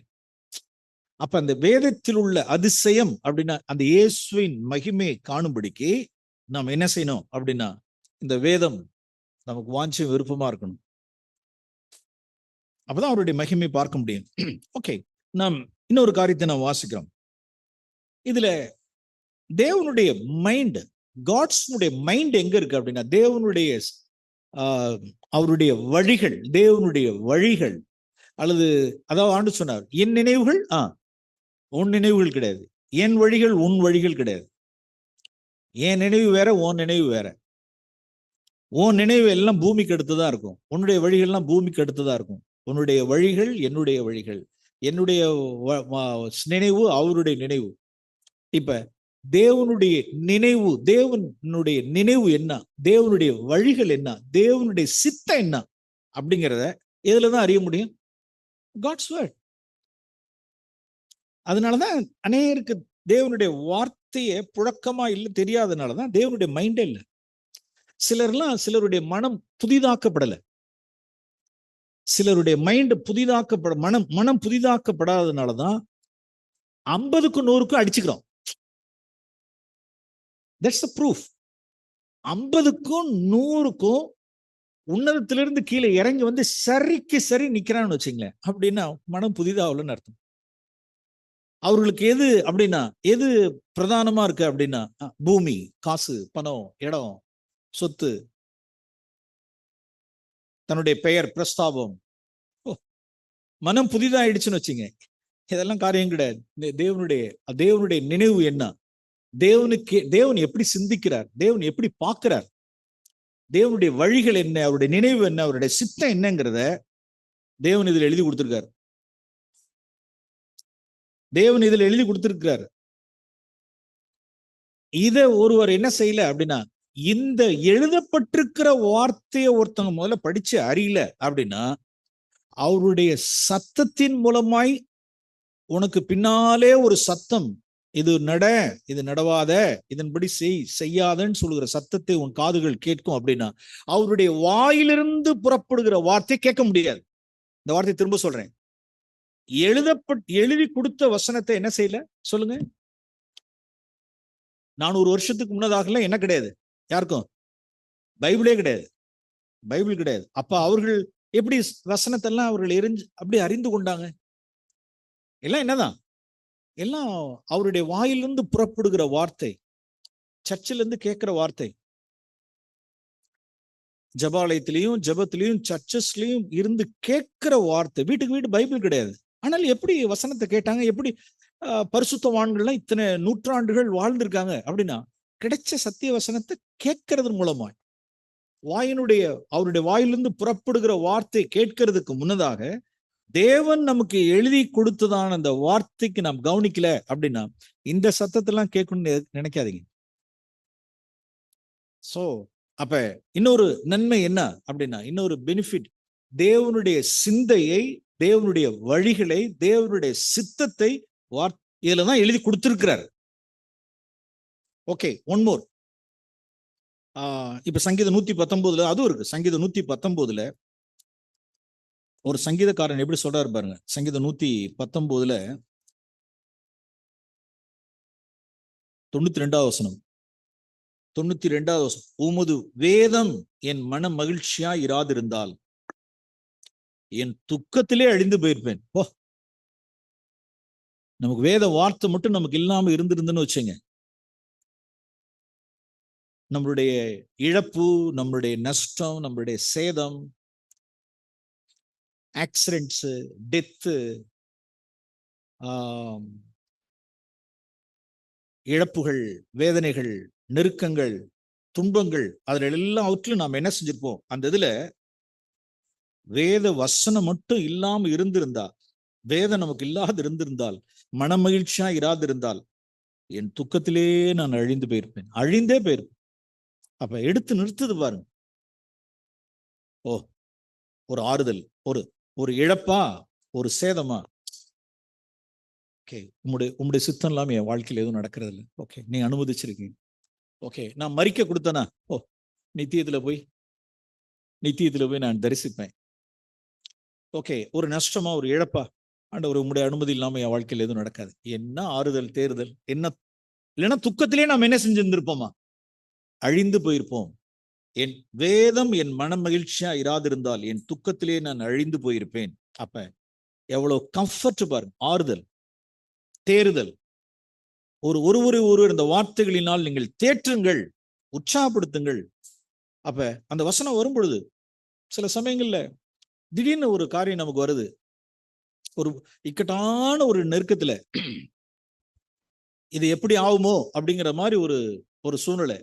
Speaker 1: அப்ப அந்த வேதத்தில் உள்ள அதிசயம் அப்படின்னா அந்த இயேசுவின் மகிமையை காணும்படிக்கு நாம் என்ன செய்யணும் அப்படின்னா, இந்த வேதம் நமக்கு வாஞ்சி விருப்பமா இருக்கணும். அப்பதான் அவருடைய மகிமை பார்க்க முடியும். ஓகே, நாம் இன்னொரு காரியத்தை நாம் வாசிக்கிறோம். இதுல தேவனுடைய மைண்ட், காட்ஸ்னுடைய மைண்ட் எங்க இருக்கு அப்படின்னா, அவருடைய வழிகள் அல்லது அதாவது ஆண்டு சொன்னார், என் நினைவுகள் உன் நினைவுகள் கிடையாது, என் வழிகள் உன் வழிகள் கிடையாது. என் நினைவு வேற, உன் நினைவு வேற. உன் நினைவு எல்லாம் பூமிக்கு அடுத்துதான் இருக்கும், உன்னுடைய வழிகள்லாம் பூமிக்கு அடுத்துதான் இருக்கும். உன்னுடைய வழிகள் என்னுடைய வழிகள், என்னுடைய நினைவு அவருடைய நினைவு. இப்ப தேவனுடைய நினைவு என்ன, தேவனுடைய வழிகள் என்ன, தேவனுடைய சித்தம் என்ன அப்படிங்கிறத எதுலதான் அறிய முடியும்? God's word. அதனாலதான் அநேகருக்கு தேவனுடைய வார்த்தையை புழக்கமா இல்லை, தெரியாதனாலதான் தேவனுடைய மைண்டே இல்லை. சிலருடைய மனம் புதிதாக்கப்படல, சிலருடைய மைண்ட் மனம் புதிதாக்கப்படாதனாலதான் 50க்கும் 100க்கும் அடிச்சுக்கிறோம். That's the proof. 50க்கும் 100க்கும் உன்னதத்திலிருந்து கீழே இறங்கி வந்து சரிக்கு சரி நிக்கிறான்னு வச்சுங்களேன், அப்படின்னா மனம் புதிதாகலன்னு அர்த்தம். அவர்களுக்கு எது அப்படின்னா, எது பிரதானமா இருக்கு அப்படின்னா, பூமி, காசு, பணம், இடம், சொத்து, தன்னுடைய பெயர், பிரஸ்தாபம். மனம் புதிதாயிடுச்சுன்னு வச்சுங்க, இதெல்லாம் காரியம் கிடையாது. தேவனுடைய நினைவு என்ன? தேவன் எப்படி சிந்திக்கிறார்? தேவன் எப்படி பார்க்கிறார்? தேவனுடைய வழிகள் என்ன? அவருடைய நினைவு என்ன? அவருடைய சித்தம் என்னங்கிறத தேவன் இதில் எழுதி கொடுத்திருக்காரு. தேவன் இதில் எழுதி கொடுத்திருக்கிறார். இத ஒருவர் என்ன செய்யல அப்படின்னா, இந்த எழுதப்பட்டிருக்கிற வார்த்தையை ஒருத்தவங்க முதல்ல படிச்சு அறியல அப்படின்னா, அவருடைய சத்தத்தின் மூலமாய் உனக்கு பின்னாலே ஒரு சத்தம், இது நட, இது நடவாத, இதன்படி செய்யாதன்னு சொல்லுகிற சத்தத்தை உன் காதுகள் கேட்கும் அப்படின்னா, அவருடைய வாயிலிருந்து புறப்படுகிற வார்த்தை கேட்க முடியாது. இந்த வார்த்தை திரும்ப சொல்றேன். எழுதி கொடுத்த வசனத்தை என்ன செய்யல சொல்லுங்க. 400 வருஷத்துக்கு முன்னதாகலாம் என்ன கிடையாது, யாருக்கும் பைபிளே கிடையாது, பைபிள் கிடையாது. அப்ப அவர்கள் எப்படி வசனத்தெல்லாம் அவர்கள் அப்படி அறிந்து கொண்டாங்க? எல்லாம் என்னதான், எல்லாம் அவருடைய வாயிலிருந்து புறப்படுகிற வார்த்தை, சர்ச்சில இருந்து கேட்கிற வார்த்தை. ஜபாலயத்திலையும் ஜபத்திலையும் சர்ச்சஸ்லயும் இருந்து கேட்கிற வார்த்தை. வீட்டுக்கு வீடு பைபிள் கிடையாது. ஆனால் எப்படி வசனத்தை கேட்டாங்க? எப்படி பரிசுத்தவான்கள்லாம் இத்தனை நூற்றாண்டுகள் வாழ்ந்திருக்காங்க அப்படின்னா, கிடைச்ச சத்திய வசனத்தை கேட்கறது மூலமா, அவருடைய வாயிலிருந்து புறப்படுகிற வார்த்தை கேட்கறதுக்கு முன்னதாக தேவன் நமக்கு எழுதி கொடுத்ததான அந்த வார்த்தைக்கு நாம் கவனிக்கல அப்படின்னா, இந்த சத்தத்தெல்லாம் கேட்கணும்னு நினைக்காதீங்க. சோ அப்ப இன்னொரு நன்மை என்ன அப்படின்னா, இன்னொரு பெனிஃபிட், தேவனுடைய சிந்தையை, தேவனுடைய வழிகளை, தேவனுடைய சித்தத்தை இதுலதான் எழுதி கொடுத்திருக்கிறார். Okay, one more. இப்ப சங்கீதம் 119 அதுவும் இருக்கு. சங்கீதம் 119 ஒரு சங்கீதக்காரன் எப்படி சொல்றாரு பாருங்க. சங்கீதம் 119 92வது வசனம். 92வது வசனம். உமது வேதம் என் மன மகிழ்ச்சியா இராதிருந்தால் என் துக்கத்திலே அழிந்து போயிருப்பேன். ஓ, நமக்கு வேத வார்த்தை மட்டும் நமக்கு இல்லாம இருந்திருந்துன்னு வச்சுங்க, நம்மளுடைய இழப்பு, நம்மளுடைய நஷ்டம், நம்மளுடைய சேதம், ஆக்சிடென்ட்ஸ், டெத்து, இழப்புகள், வேதனைகள், நெருக்கங்கள், துன்பங்கள், அதுல எல்லாவற்றிலும் நாம் என்ன செஞ்சிருப்போம்? அந்த இதுல வேத வசனம் மட்டும் இல்லாம இருந்திருந்தா, வேதம் நமக்கு இல்லாது இருந்திருந்தால், மன மகிழ்ச்சியா இராதிருந்தால் என் துக்கத்திலே நான் அழிந்து போயிருப்பேன், அழிந்தே போயிருப்பேன். அப்ப எடுத்து நிறுத்துது பாருங்க. ஓ, ஒரு ஆறுதல், ஒரு இழப்பா, ஒரு சேதமா? ஓகே, உம்முடைய சித்தம் இல்லாம என் வாழ்க்கையில் எதுவும் நடக்கிறது இல்லை. ஓகே, நீ அனுமதிச்சிருக்கீங்க. ஓகே, நான் மறிக்க கொடுத்தனா, ஓ, நித்தியத்துல போய் நான் தரிசிப்பேன். ஓகே, ஒரு நஷ்டமா, ஒரு இழப்பா, ஆண்டவர் உம்முடைய அனுமதி இல்லாம என் வாழ்க்கையில் எதுவும் நடக்காது. என்ன ஆறுதல், தேறுதல் என்ன? இல்லைன்னா துக்கத்திலே நாம் என்ன செஞ்சிருந்திருப்போமா? அழிந்து போயிருப்போம். என் வேதம் என் மன மகிழ்ச்சியா இராதிருந்தால் என் துக்கத்திலே நான் அழிந்து போயிருப்பேன். அப்ப எவ்வளவு கம்ஃபர்ட் பாருங்க, ஆறுதல், தேறுதல். ஒருவர் இந்த வார்த்தைகளினால் நீங்கள் தேற்றுங்கள், உற்சாகப்படுத்துங்கள். அப்ப அந்த வசனம் வரும் பொழுது சில சமயங்கள்ல திடீர்னு ஒரு காரியம் நமக்கு வருது, ஒரு இக்கட்டான ஒரு நெருக்கத்துல, இது எப்படி ஆகுமோ அப்படிங்கிற மாதிரி ஒரு சூழ்நிலை,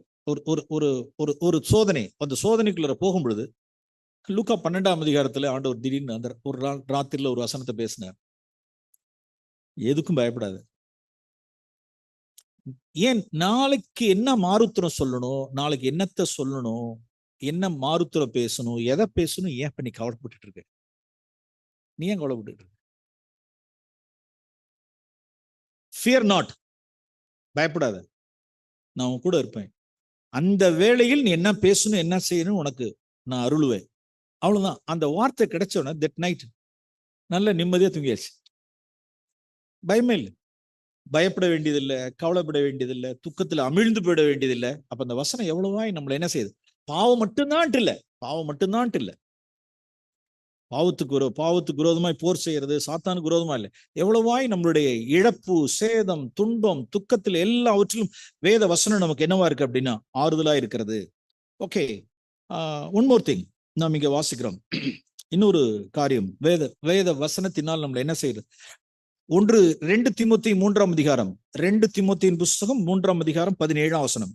Speaker 1: ஒரு சோதனை. அந்த சோதனைக்குள்ள போகும் பொழுது லூக்கா 12ஆம் அதிகாரத்துல ஆண்டவர் திடீர்னு அந்த ஒரு ராத்திரில ஒரு வசனத்தை பேசினார். எதுக்கும் பயப்படாது. ஏன்? நாளைக்கு என்ன மாறுத்திரம் சொல்லணும், நாளைக்கு என்னத்தை சொல்லணும், என்ன மாறுத்திரம் பேசணும், எதை பேசணும், ஏன் பண்ணி கவலைப்பட்டு இருக்க? நீ ஏன் கவலைப்பட்டு இருக்க? ஃபியர் நாட், பயப்படாத, நான் உன் கூட இருப்பேன். அந்த வேளையில் நீ என்ன பேசணும், என்ன செய்யணும், உனக்கு நான் அருளுவேன். அவ்வளவுதான். அந்த வார்த்தை கிடைச்ச உடனே தட் நைட் நல்ல நிம்மதியா தூங்கியாச்சு. பயமே இல்லை, பயப்பட வேண்டியதில்லை, கவலைப்பட வேண்டியதில்லை, துக்கத்துல அமிழ்ந்து போயிட வேண்டியதில்லை. அப்ப அந்த வசனம் எவ்வளவாய் நம்மளை என்ன செய்யுது? பாவம் மட்டும்தான் இல்லை, பாவத்துக்கு விரோதமாய் போர் செய்யறது, சாத்தானுக்கு விரோதமா இல்லை, எவ்வளவாய் நம்மளுடைய இழப்பு, சேதம், துன்பம், துக்கத்தில் எல்லாவற்றிலும் வேத வசனம் நமக்கு என்னவா இருக்கு அப்படின்னா ஆறுதலா இருக்கிறது. ஓகே, ஒன் மோர் திங் நாம் இங்க வாசிக்கிறோம். இன்னொரு காரியம், வேத வசனத்தினால் நம்மளை என்ன செய்யறது? 2 தீமோத்தேயு 3ஆம் அதிகாரம், 2 தீமோத்தேயின் புஸ்தகம் 3ஆம் அதிகாரம் 17ஆம் வசனம்.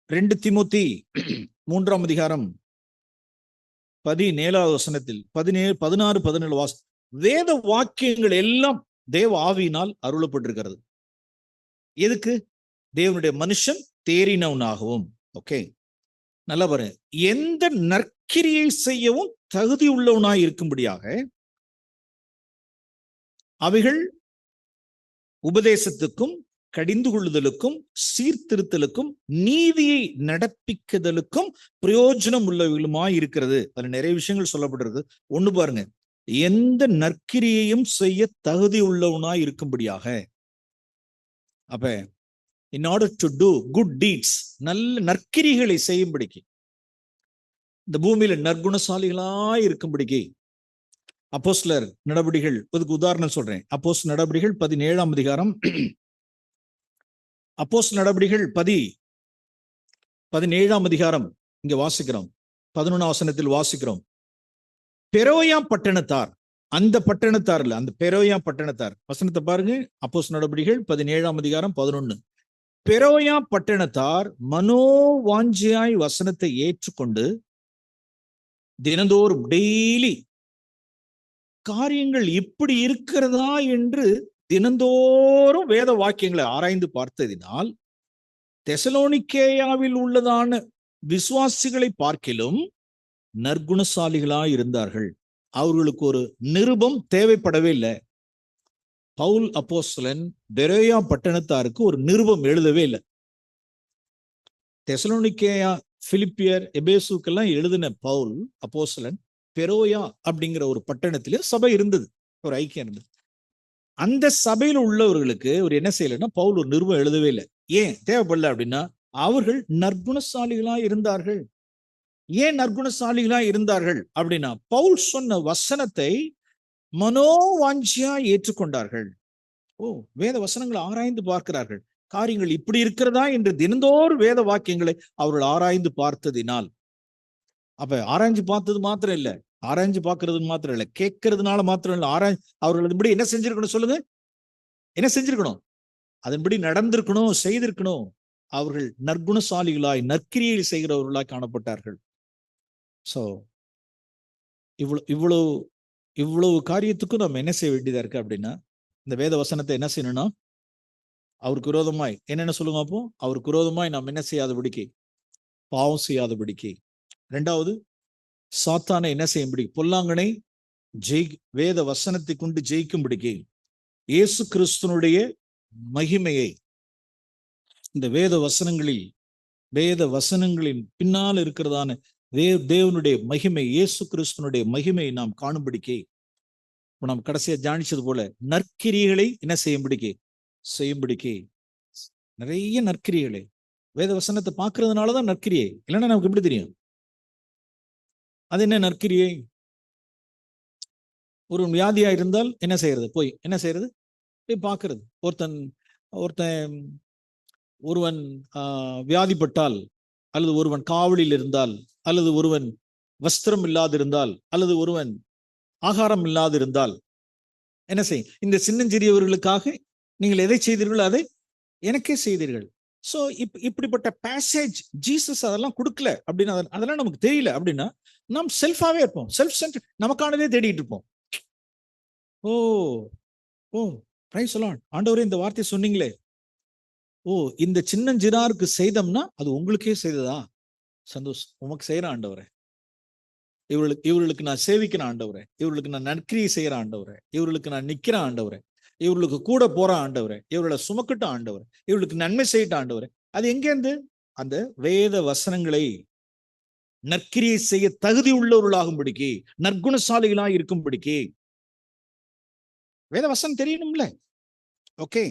Speaker 1: 2 தீமோத்தேயு 3ஆம் அதிகாரம் 17ஆவது வசனத்தில் 16, 17 வேத வாக்கியங்கள் எல்லாம் தேவ ஆவியினால் அருளப்பட்டிருக்கிறது. எதுக்கு? தேவனுடைய மனுஷன் தேறினவனாகவும். ஓகே, நல்லா பாருங்க, எந்த நற்கிரியை செய்யவும் தகுதி உள்ளவனாய் இருக்கும்படியாக அவைகள் உபதேசத்துக்கும், கடிந்து கொள்ளுதலுக்கும், சீர்திருத்தலுக்கும், நீதியை நடப்பிக்குதலுக்கும் பிரயோஜனம் உள்ளவர்களுமாய் இருக்கிறது. அதுல நிறைய விஷயங்கள் சொல்லப்பட்டிருக்கு. ஒண்ணு பாருங்க, எந்த நற்கிரியையும் செய்ய தகுதி உள்ளவனாய் இருக்கும்படியாக. அப்ப in order to do good deeds, நல்ல நற்கிரிகளை செய்யும்படிக்கு, இந்த பூமியில நற்குணசாலிகளாய் இருக்கும்படிக்கு அப்போஸ்தலர் நடபடிகள், அதுக்கு உதாரணம் சொல்றேன். அப்போஸ்தலர் நடபடிகள் 17ஆம் அதிகாரம், அப்போஸ்தலர் நடபடிகள் 17ஆம் அதிகாரம் இங்க வாசிக்கிறோம். 11ஆம் வசனத்தில் வாசிக்கிறோம். பெரோயா பட்டணத்தார், அந்த பட்டணத்தார் இல்ல, அந்த பெரோயா பட்டணத்தார். வசனத்தை பாருங்க, அப்போஸ்தலர் நடபடிகள் 17ஆம் அதிகாரம் 11. பெரோயா பட்டணத்தார் மனோவாஞ்சியாய் வசனத்தை ஏற்றுக்கொண்டு தினந்தோறும் டெய்லி காரியங்கள் இப்படி இருக்கிறதா என்று தினந்தோறும் வேத வாக்கியங்களை ஆராய்ந்து பார்த்ததினால் தெசலோனிக்கேயாவில் உள்ளதான விசுவாசிகளை பார்க்கிலும் நற்குணசாலிகளாய் இருந்தார்கள். அவர்களுக்கு ஒரு நிருபம் தேவைப்படவே இல்லை. பவுல் அப்போஸ்தலன் பெரோயா பட்டணத்தாருக்கு ஒரு நிருபம் எழுதவே இல்லை. தெசலோனிக்கேயா, பிலிப்பியர், எபேசுக்கெல்லாம் எழுதின பவுல் அப்போஸ்தலன் பெரோயா அப்படிங்கிற ஒரு பட்டணத்திலே சபை இருந்தது, ஒரு ஐக்கியம் இருந்தது. அந்த சபையில் உள்ளவர்களுக்கு ஒரு என்ன செய்யலைன்னா பவுல் ஒரு நிருபம் எழுதவே இல்லை. ஏன் தேவைப்படல அப்படின்னா அவர்கள் நற்குணசாலிகளா இருந்தார்கள். ஏன் நற்குணசாலிகளா இருந்தார்கள் அப்படின்னா பவுல் சொன்ன வசனத்தை மனோவாஞ்சியா ஏற்றுக்கொண்டார்கள். வேத வசனங்களை ஆராய்ந்து பார்க்கிறார்கள். காரியங்கள் இப்படி இருக்கிறதா என்று தினந்தோறும் வேத வாக்கியங்களை அவர்கள் ஆராய்ந்து பார்த்ததினால். அப்ப ஆராய்ஞ்சு பார்த்தது மாத்திரம் இல்ல, ஆராய்ஞ்சு பார்க்கறது மாத்திரம் இல்ல, கேட்கறதுனால மாத்திரம் இல்ல, அவர்கள் அதன்படி என்ன செஞ்சிருக்கணும் சொல்லுங்க, என்ன செஞ்சிருக்கணும்? அதன்படி நடந்திருக்கணும், செய்திருக்கணும். அவர்கள் நற்குணசாலிகளாய் நற்கிரியை செய்கிறவர்களாய் காணப்பட்டார்கள். சோ இவ்வளவு காரியத்துக்கும் நம்ம என்ன செய்ய வேண்டியதா இருக்கு அப்படின்னா, இந்த வேத வசனத்தை என்ன செய்யணும்னா அவருக்கு விரோதமாய் என்னென்ன சொல்லுங்க அப்போ, அவருக்கு விரோதமாய் நாம் என்ன செய்யாதபடிக்கு, பாவம் செய்யாதபடிக்கு. 2வது, சாத்தானை என்ன செய்யும்படி, பொல்லாங்கனை வேத வசனத்தை கொண்டு ஜெயிக்கும்படிக்கு, இயேசு கிறிஸ்துனுடைய மகிமையை இந்த வேத வசனங்களின் பின்னால் இருக்கிறதான தேவனுடைய மகிமை, இயேசு கிறிஸ்துனுடைய மகிமையை நாம் காணும்படிக்கு, நாம் கடைசியா தியானிச்சது போல நற்கிரிகளை என்ன செய்யும்படிக்கு நிறைய நற்கிரிகளை, வேத வசனத்தை பார்க்கறதுனாலதான் நற்கிரியை. இல்லைன்னா நமக்கு எப்படி தெரியும் அது என்ன நற்கிரியை? ஒரு வியாதியா இருந்தால் என்ன செய்யறது? போய் பார்க்கறது. ஒருவன் வியாதிப்பட்டால், அல்லது ஒருவன் காவலில் இருந்தால், அல்லது ஒருவன் வஸ்திரம் இல்லாதிருந்தால், அல்லது ஒருவன் ஆகாரம் இல்லாதிருந்தால் என்ன செய்யும்? இந்த சின்னஞ்சிறியவர்களுக்காக நீங்கள் எதை செய்தீர்களோ அதை எனக்கே செய்தீர்கள். சோ இப்படிப்பட்ட பேசேஜ் ஜீசஸ் அதெல்லாம் கொடுக்கல அப்படின்னா, அதெல்லாம் நமக்கு தெரியல அப்படின்னா நாம் செல்ஃபாவே இருப்போம், செல்ஃப் சென்டர், நமக்கானதே தேடிட்டு இருப்போம். பிரைஸ் தி லார்ட், ஆண்டவரே இந்த வார்த்தை சொன்னீங்களே, இந்த சின்னஞ்சிறாருக்கு செய்தோம்னா அது உங்களுக்கே செய்ததா? சந்தோஷம், உமக்கு செய்யற ஆண்டவரே, இவர்களுக்கு நான் சேவிக்கிறேன் ஆண்டவரே, இவர்களுக்கு நான் நற்கிரியை செய்யற ஆண்டவரே, இவர்களுக்கு நான் நிக்கிறேன் ஆண்டவரே, இவர்களுக்கு கூட போற ஆண்டவரே, இவர்களை சுமக்கிட்ட ஆண்டவரே, இவர்களுக்கு நன்மை செய்யிட்ட ஆண்டவரே. அது எங்கேருந்து? அந்த வேத வசனங்களை நற்கிரியை செய்ய தகுதி உள்ளவர்களாகும்படிக்கு, நற்குணசாலிகளாக இருக்கும்படிக்கு வேத வசனம் தெரியணும்ல. ஓகே,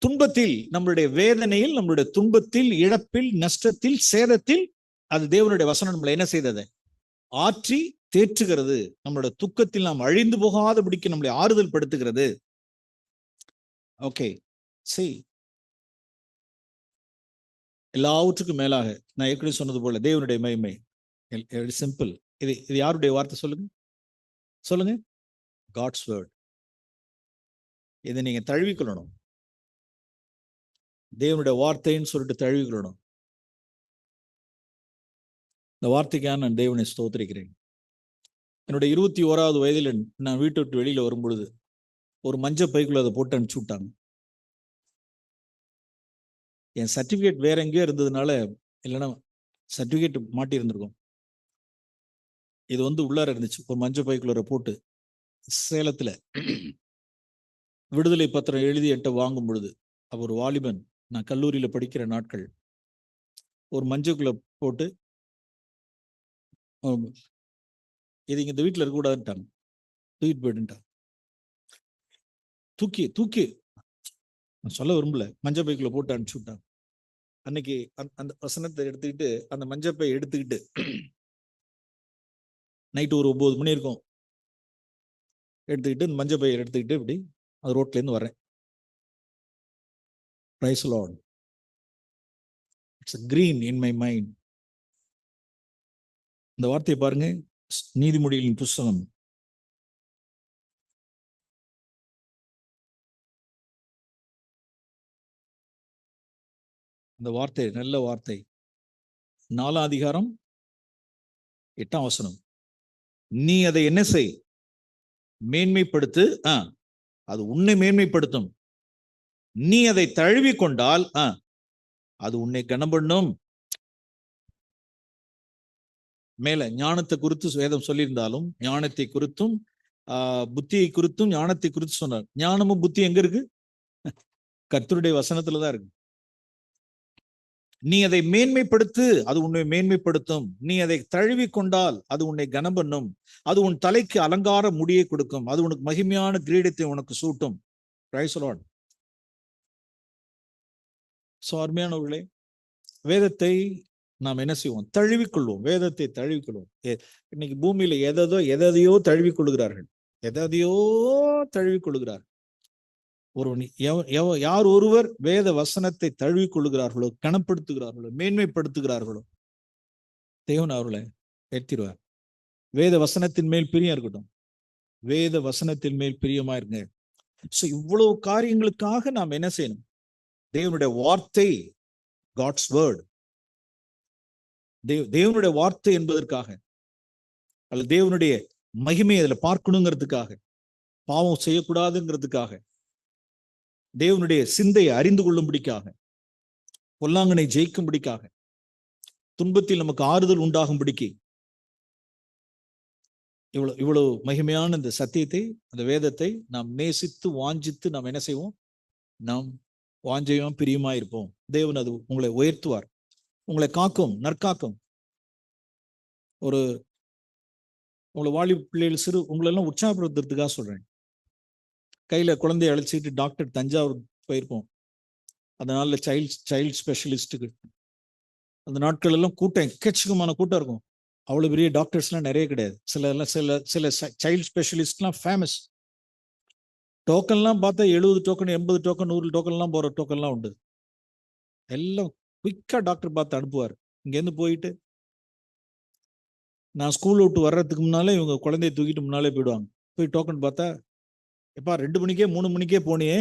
Speaker 1: துன்பத்தில், நம்மளுடைய வேதனையில், நம்மளுடைய துன்பத்தில், இழப்பில், நஷ்டத்தில், சேதத்தில் அது தேவனுடைய வசனம் நம்மளை என்ன செய்தது? ஆற்றி தேற்றுகிறது. நம்மளோட துக்கத்தில் நாம் அழிந்து போகாதபடிக்கு நம்மளை ஆறுதல் படுத்துகிறது. ஓகே, சரி, எல்லாவற்றுக்கும் மேலாக நான் ஏற்கனவே சொன்னது போல தேவனுடைய மகிமை. சிம்பிள். இது யாருடைய வார்த்தை சொல்லுங்க? God's word. இதை நீங்க தழுவிக்கொள்ளணும். தேவனுடைய வார்த்தைன்னு சொல்லிட்டு தழுவிக்கொள்ளணும். இந்த வார்த்தைக்காக நான் தேவனை ஸ்தோத்திரிக்கிறேன். என்னுடைய 21வது வயதில் நான் வீட்டை விட்டு வெளியில வரும் பொழுது ஒரு மஞ்சள் பைக்குள்ள அதை போட்டு அனுப்பிச்சு விட்டாங்க. என் சர்டிபிகேட் வேற எங்கேயோ இருந்ததுனால, இல்லைன்னா சர்டிபிகேட் மாட்டி இருந்திருக்கும். இது உள்ளார இருந்துச்சு. ஒரு மஞ்சள் பைக்குள்ள போட்டு சேலத்துல விடுதலை பத்திரம் எழுதி என்கிட்ட வாங்கும் பொழுது, அப்ப ஒரு வாலிபன், நான் கல்லூரியில படிக்கிற நாட்கள், ஒரு மஞ்சக்குள்ள போட்டு இது இந்த வீட்டில் இருக்கக்கூடாதுன்ட்டாங்க, தூக்கிட்டு போயிட்டுட்டாங்க. தூக்கி நான் சொல்ல விரும்பல, மஞ்சள் பைக்குள்ள போட்டு அனுப்பிச்சு விட்டாங்க. அன்னைக்கு அந்த வசனத்தை எடுத்துக்கிட்டு, அந்த மஞ்சள் பை எடுத்துக்கிட்டு நைட்டு ஒரு 9 மணி இருக்கும், எடுத்துக்கிட்டு இந்த மஞ்சள் பையை எடுத்துக்கிட்டு இப்படி அது ரோட்ல இருந்து வரேன். Praise the Lord. It's green in my mind. இந்த வார்த்தையை பாருங்க, நீதிமொழிகளின் புஸ்தகம் 4 அதிகாரம் 8ஆம் வசனம். நீ அதை என்ன செய்? மேன்மைப்படுத்து, அது உன்னை மேன்மைப்படுத்தும். நீ அதை தழுவி கொண்டால் அது உன்னை கனம்பண்ணும். மேல ஞானத்தை குறித்து வேதம் சொல்லியிருந்தாலும், ஞானத்தை குறித்தும் புத்தியை குறித்தும் ஞானத்தை குறித்து சொன்னார். ஞானமும் புத்தி எங்க இருக்கு? கர்த்தருடைய வசனத்துலதான் இருக்கு. நீ அதை மேன்மைப்படுத்து, அது உன்னை மேன்மைப்படுத்தும். நீ அதை தழுவி கொண்டால் அது உன்னை கனம் பண்ணும். அது உன் தலைக்கு அலங்கார முடியை கொடுக்கும். அது உனக்கு மகிமையான கிரீடத்தை உனக்கு சூட்டும். Praise the Lord. அருமையானவர்களே, வேதத்தை நாம் என்ன செய்வோம்? தழுவிக்கொள்வோம். வேதத்தை தழுவிக்கொள்வோம். இன்னைக்கு பூமியில எதையோ தழுவிக்கொள்கிறார்கள், எதையோ தழுவிக்கொள்கிறார்கள். யார் ஒருவர் வேத வசனத்தை தழுவிக்கொள்ளுகிறார்களோ, கனப்படுத்துகிறார்களோ, மேன்மைப்படுத்துகிறார்களோ, தேவன் அவர்களை ஏற்றிடுவார். வேத வசனத்தின் மேல் பிரியம் இருக்கட்டும். வேத வசனத்தின் மேல் பிரியமா இருங்க. இவ்வளவு காரியங்களுக்காக நாம் என்ன செய்யணும்? தேவனுடைய வார்த்தை, காட்ஸ் வேர்ட், தேவனுடைய வார்த்தை என்பதற்காக, அல்லது தேவனுடைய மகிமையை அதில் பார்க்கணுங்கிறதுக்காக, பாவம் செய்யக்கூடாதுங்கிறதுக்காக, தேவனுடைய சிந்தையை அறிந்து கொள்ளும்படிக்காக, பொல்லாங்கனை ஜெயிக்கும்படிக்காக, துன்பத்தில் நமக்கு ஆறுதல் உண்டாகும்படிக்கு, இவ்வளவு மகிமையான இந்த சத்தியத்தை, அந்த வேதத்தை நாம் நேசித்து வாஞ்சித்து நாம் என்ன செய்வோம்? நாம் வாஞ்சையும் பிரியமா இருப்போம். தேவன் அது உங்களை உயர்த்துவார், உங்களை காக்கும், நற்காக்கும். உங்களை வாலிப பிள்ளைகள் உங்களெல்லாம் உற்சாகப்படுத்துறதுக்காக சொல்றேன். கையில குழந்தைய அழைச்சிட்டு டாக்டர் தஞ்சாவூர் போயிருப்போம். அதனால சைல்ட் ஸ்பெஷலிஸ்டுக்கு அந்த நாட்கள் எல்லாம் கூட்டம், எக்கச்சக்கமான கூட்டம் இருக்கும். அவ்வளவு பெரிய டாக்டர்ஸ்லாம் நிறைய கிடையாது. சில சைல்ட் ஸ்பெஷலிஸ்ட்லாம் ஃபேமஸ். டோக்கன்லாம் பார்த்தா 70 டோக்கன், 80 டோக்கன், 100 டோக்கன்லாம் போற டோக்கன்லாம் உண்டு. எல்லாம் குயிக்கா டாக்டர் பார்த்து அனுப்புவார். இங்கேருந்து போயிட்டு நான் ஸ்கூல் விட்டு வர்றதுக்கு முன்னாலே இவங்க குழந்தைய தூக்கிட்டு முன்னாலே போயிடுவாங்க. போய் டோக்கன் பார்த்தா, எப்பா 2 மணிக்கே 3 மணிக்கே போனியே,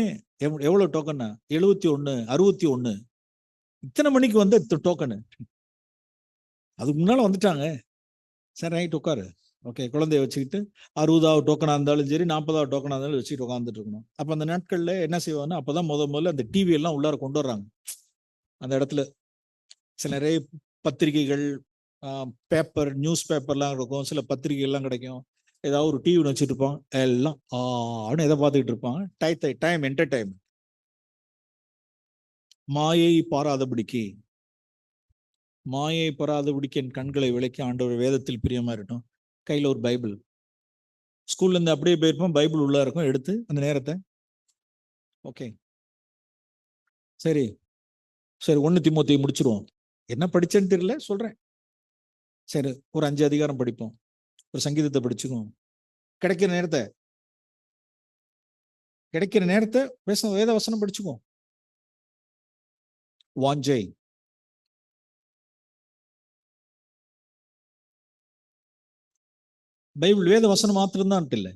Speaker 1: எவ்வளவு டோக்கன்னா? 71, 61. இத்தனை மணிக்கு வந்து டோக்கனு. அதுக்கு முன்னால வந்துட்டாங்க. சரி, ரைட், உட்காரு. ஓகே, குழந்தைய வச்சுக்கிட்டு 60வது டோக்கனா இருந்தாலும் சரி, 40வது டோக்கனா இருந்தாலும் வச்சுட்டு உட்காந்துட்டு இருக்கணும். அப்ப அந்த நாட்கள்ல என்ன செய்வாங்கன்னா, அப்பதான் முதல்ல அந்த டிவி எல்லாம் உள்ளார கொண்டு வர்றாங்க. அந்த இடத்துல சில நிறைய பத்திரிகைகள், பேப்பர், நியூஸ் பேப்பர்லாம் இருக்கும், சில பத்திரிகைகள்லாம் கிடைக்கும். ஏதாவது ஒரு டிவி வச்சுட்டு இருப்பான், எல்லாம் அப்படின்னு எதை பார்த்துக்கிட்டு இருப்பாங்க? Time entertainment. மாயை பாராதபடிக்கு என் கண்களை விளக்கி ஆண்டவர் வேதத்தில் பிரியமா இருக்கட்டும். கையில ஒரு பைபிள், ஸ்கூல்ல இருந்து அப்படியே போயிருப்போம், பைபிள் உள்ள இருக்கும், எடுத்து அந்த நேரத்தை ஓகே சரி 1 தீமோத்தேயு முடிச்சிருவோம். என்ன படிச்சேன்னு தெரியல, சொல்றேன். சரி, ஒரு 5 அதிகாரம் படிப்போம், ஒரு சங்கீதத்தை படிச்சுக்குவோம். கிடைக்கிற நேரத்தை வேத வசனம் படிச்சுக்குவோம். வாஞ்சை. பைபிள் வேத வசனம் மாத்திரம்தான் இல்லை,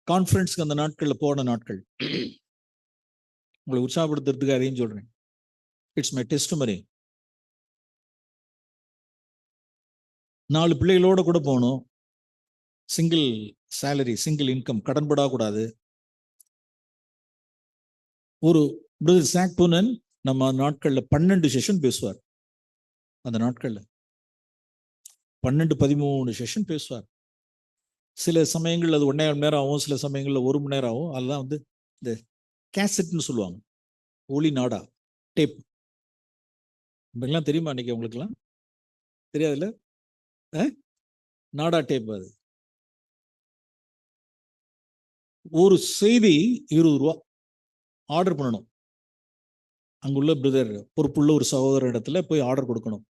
Speaker 1: கான்ஃபரன்ஸ்க்கு அந்த நாட்கள்ல போன நாட்கள். உங்களை உற்சாகப்படுத்துறதுக்கு அதையும் சொல்றேன். It's my testimony. 4 பிள்ளைகளோட கூட போகணும். சிங்கிள் சேலரி, சிங்கிள் இன்கம், கடன்படக்கூடாது. ஒரு பிரதர் சாக் பூனன் நம்ம நாட்கள்ல 12 செஷன் பேசுவார். அந்த நாட்கள்ல 12-13 செஷன் பேசுவார். சில சமயங்கள் அது 1.5 மணி நேரம் ஆகும், சில சமயங்கள்ல 1 மணி நேரம் ஆகும். அதெல்லாம் வந்து இந்த கேசட்னு சொல்லுவாங்க, ஒளி நாடா டேப். இப்பெல்லாம் தெரியுமா? அன்னைக்கு உங்களுக்குலாம் தெரியாதுல்ல? நாடா டேப். அது ஒரு செய்தி 20 ரூபா ஆர்டர் பண்ணணும். அங்குள்ள பிரதர் பொறுப்புள்ள ஒரு சகோதர இடத்துல போய் ஆர்டர் கொடுக்கணும்.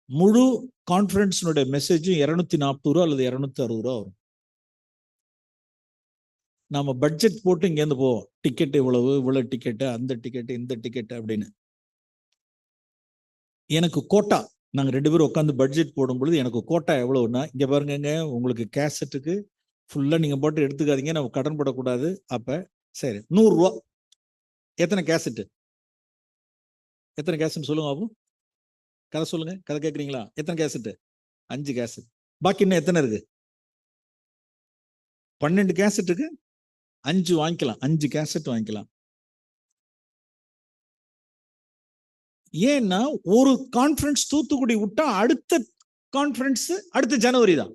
Speaker 1: முழு கான்ஃபரன்ஸினுடைய மெசேஜும் 240 ரூபா அல்லது 260 ரூபா வரும். நாம பட்ஜெட் போட்டு இங்கேருந்து போவோம். டிக்கெட் இவ்வளவு டிக்கெட்டு, அந்த டிக்கெட்டு, இந்த டிக்கெட்டு அப்படின்னு. எனக்கு கோட்டா, நாங்கள் 2 பேரும் உட்காந்து பட்ஜெட் போடும் பொழுது எனக்கு கோட்டா எவ்வளவுன்னா, இங்க பாருங்க, உங்களுக்கு கேசட்டுக்கு ஃபுல்லா நீங்க போட்டு எடுத்துக்காதீங்க, நம்ம கடன் போடக்கூடாது. அப்ப சரி 100 ரூபா. எத்தனை கேசட்டு? எத்தனை கேசட் சொல்லுங்க பாபு. கதை சொல்லுங்க. கதை கேட்குறீங்களா? எத்தனை கேசட்டு? 5 கேசட். பாக்கி இன்னும் எத்தனை இருக்கு? 12 கேசட்டுக்கு 5 வாங்கிக்கலாம். 5 கேசட் வாங்கிக்கலாம். ஏன்னா ஒரு கான்ஃபரன்ஸ் தூத்துக்குடி விட்டா அடுத்த கான்ஃபரன்ஸ் அடுத்த ஜனவரி தான்.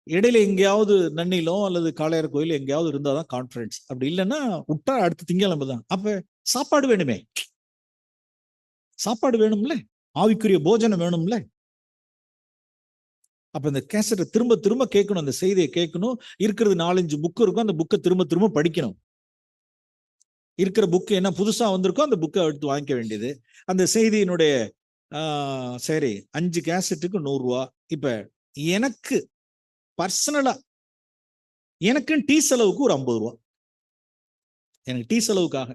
Speaker 1: இடையில எங்கேயாவது நன்னிலம் அல்லது காளையார் கோயில் எங்கேயாவது இருந்தாதான் கான்ஃபரன்ஸ். அப்படி இல்லைன்னா விட்டா அடுத்த திங்கட்கிழமை தான். அப்ப சாப்பாடு வேணுமே, சாப்பாடு வேணும்ல, ஆவிக்குரிய போஜனம் வேணும்ல. அப்ப இந்த கேசட்டை திரும்ப திரும்ப கேட்கணும், அந்த செய்தியை கேட்கணும். இருக்கிறது 4-5 புக் இருக்கும், அந்த புக்கை திரும்ப திரும்ப படிக்கணும். இருக்கிற புக்கு என்ன புதுசா வந்திருக்கோ அந்த புக்கை எடுத்து வாங்கிக்க வேண்டியது. அந்த செய்தியினுடைய சரி 5 கேசட்டுக்கு 100 ரூபா. இப்ப எனக்கு பர்சனலா எனக்கு டீ செலவுக்கு ஒரு 50 ரூபா. எனக்கு டீ செலவுக்காக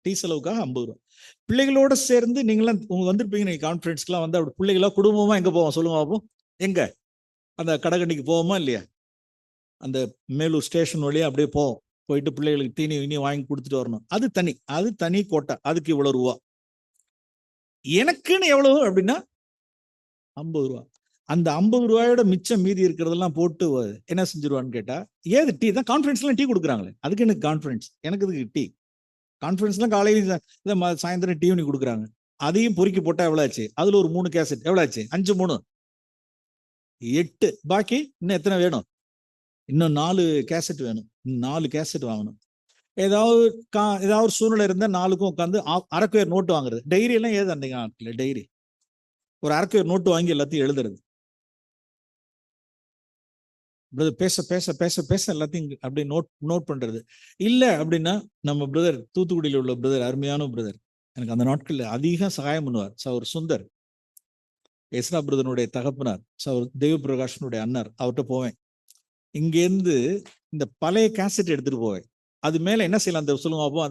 Speaker 1: 50 ரூபா. பிள்ளைகளோட சேர்ந்து நீங்களாம் வந்திருப்பீங்க. நீங்க கான்ஃபரன்ஸ்க்குலாம் வந்து அப்படி பிள்ளைகளா குடும்பமா எங்க போவோம் சொல்லுங்க பாப்போம். எங்க அந்த கடகண்ணிக்கு போவோமா இல்லையா? அந்த மேலூர் ஸ்டேஷன் வழியா அப்படியே போவோம். போயிட்டு பிள்ளைகளுக்கு தீனி இனி வாங்கி கொடுத்துட்டு வரணும். அது தனி கோட்டை. அதுக்கு இவ்வளவு ரூபா. எனக்குன்னு எவ்வளவு அப்படின்னா 50 ரூபா. அந்த 50 ரூபாயோட மிச்சம் மீதி இருக்கிறதெல்லாம் போட்டு என்ன செஞ்சிருவான்னு கேட்டா, ஏது டீ தான். கான்ஃபரன்ஸ்லாம் டீ கொடுக்குறாங்களே, அதுக்கு எனக்கு கான்ஃபரன்ஸ், எனக்கு இதுக்கு டீ. கான்ஃபரன்ஸ்லாம் காலையில் சாயந்தரம் டீ பண்ணி கொடுக்குறாங்க. அதையும் பொறுக்கி போட்டா எவ்வளவு ஆச்சு? அதுல ஒரு 3 கேசட் எவ்வளவு ஆச்சு? 5 3 8. பாக்கி இன்னும் எத்தனை வேணும்? இன்னும் 4 கேசட் வேணும். 4 கேசட் வாங்கணும். ஏதாவது ஒரு சூழ்நிலை இருந்தா 4க்கும் உட்காந்து அரக்குயர் நோட்டு வாங்குறது. டைரி எல்லாம் ஏது அந்த நாட்கள் டைரி ஒரு அரக்குயர் நோட்டு வாங்கி எல்லாத்தையும் எழுதுறது. பிரதர் பேச பேச பேச பேச எல்லாத்தையும் அப்படியே நோட் பண்றது. இல்ல அப்படின்னா நம்ம பிரதர் தூத்துக்குடியில் உள்ள பிரதர், அருமையான பிரதர், எனக்கு அந்த நாட்கள்ல அதிக சகாயம் பண்ணுவார். சவர் சுந்தர், எஸ்ரா பிரதனுடைய தகப்பனார், சவர் தேவ பிரகாஷனுடைய அண்ணார். அவர்கிட்ட போவேன். இங்கேருந்து இந்த பழைய கேசட் எடுத்துட்டு போவேன். அது மேல என்ன செய்யலாம் அந்த சொல்லுங்க அப்போ,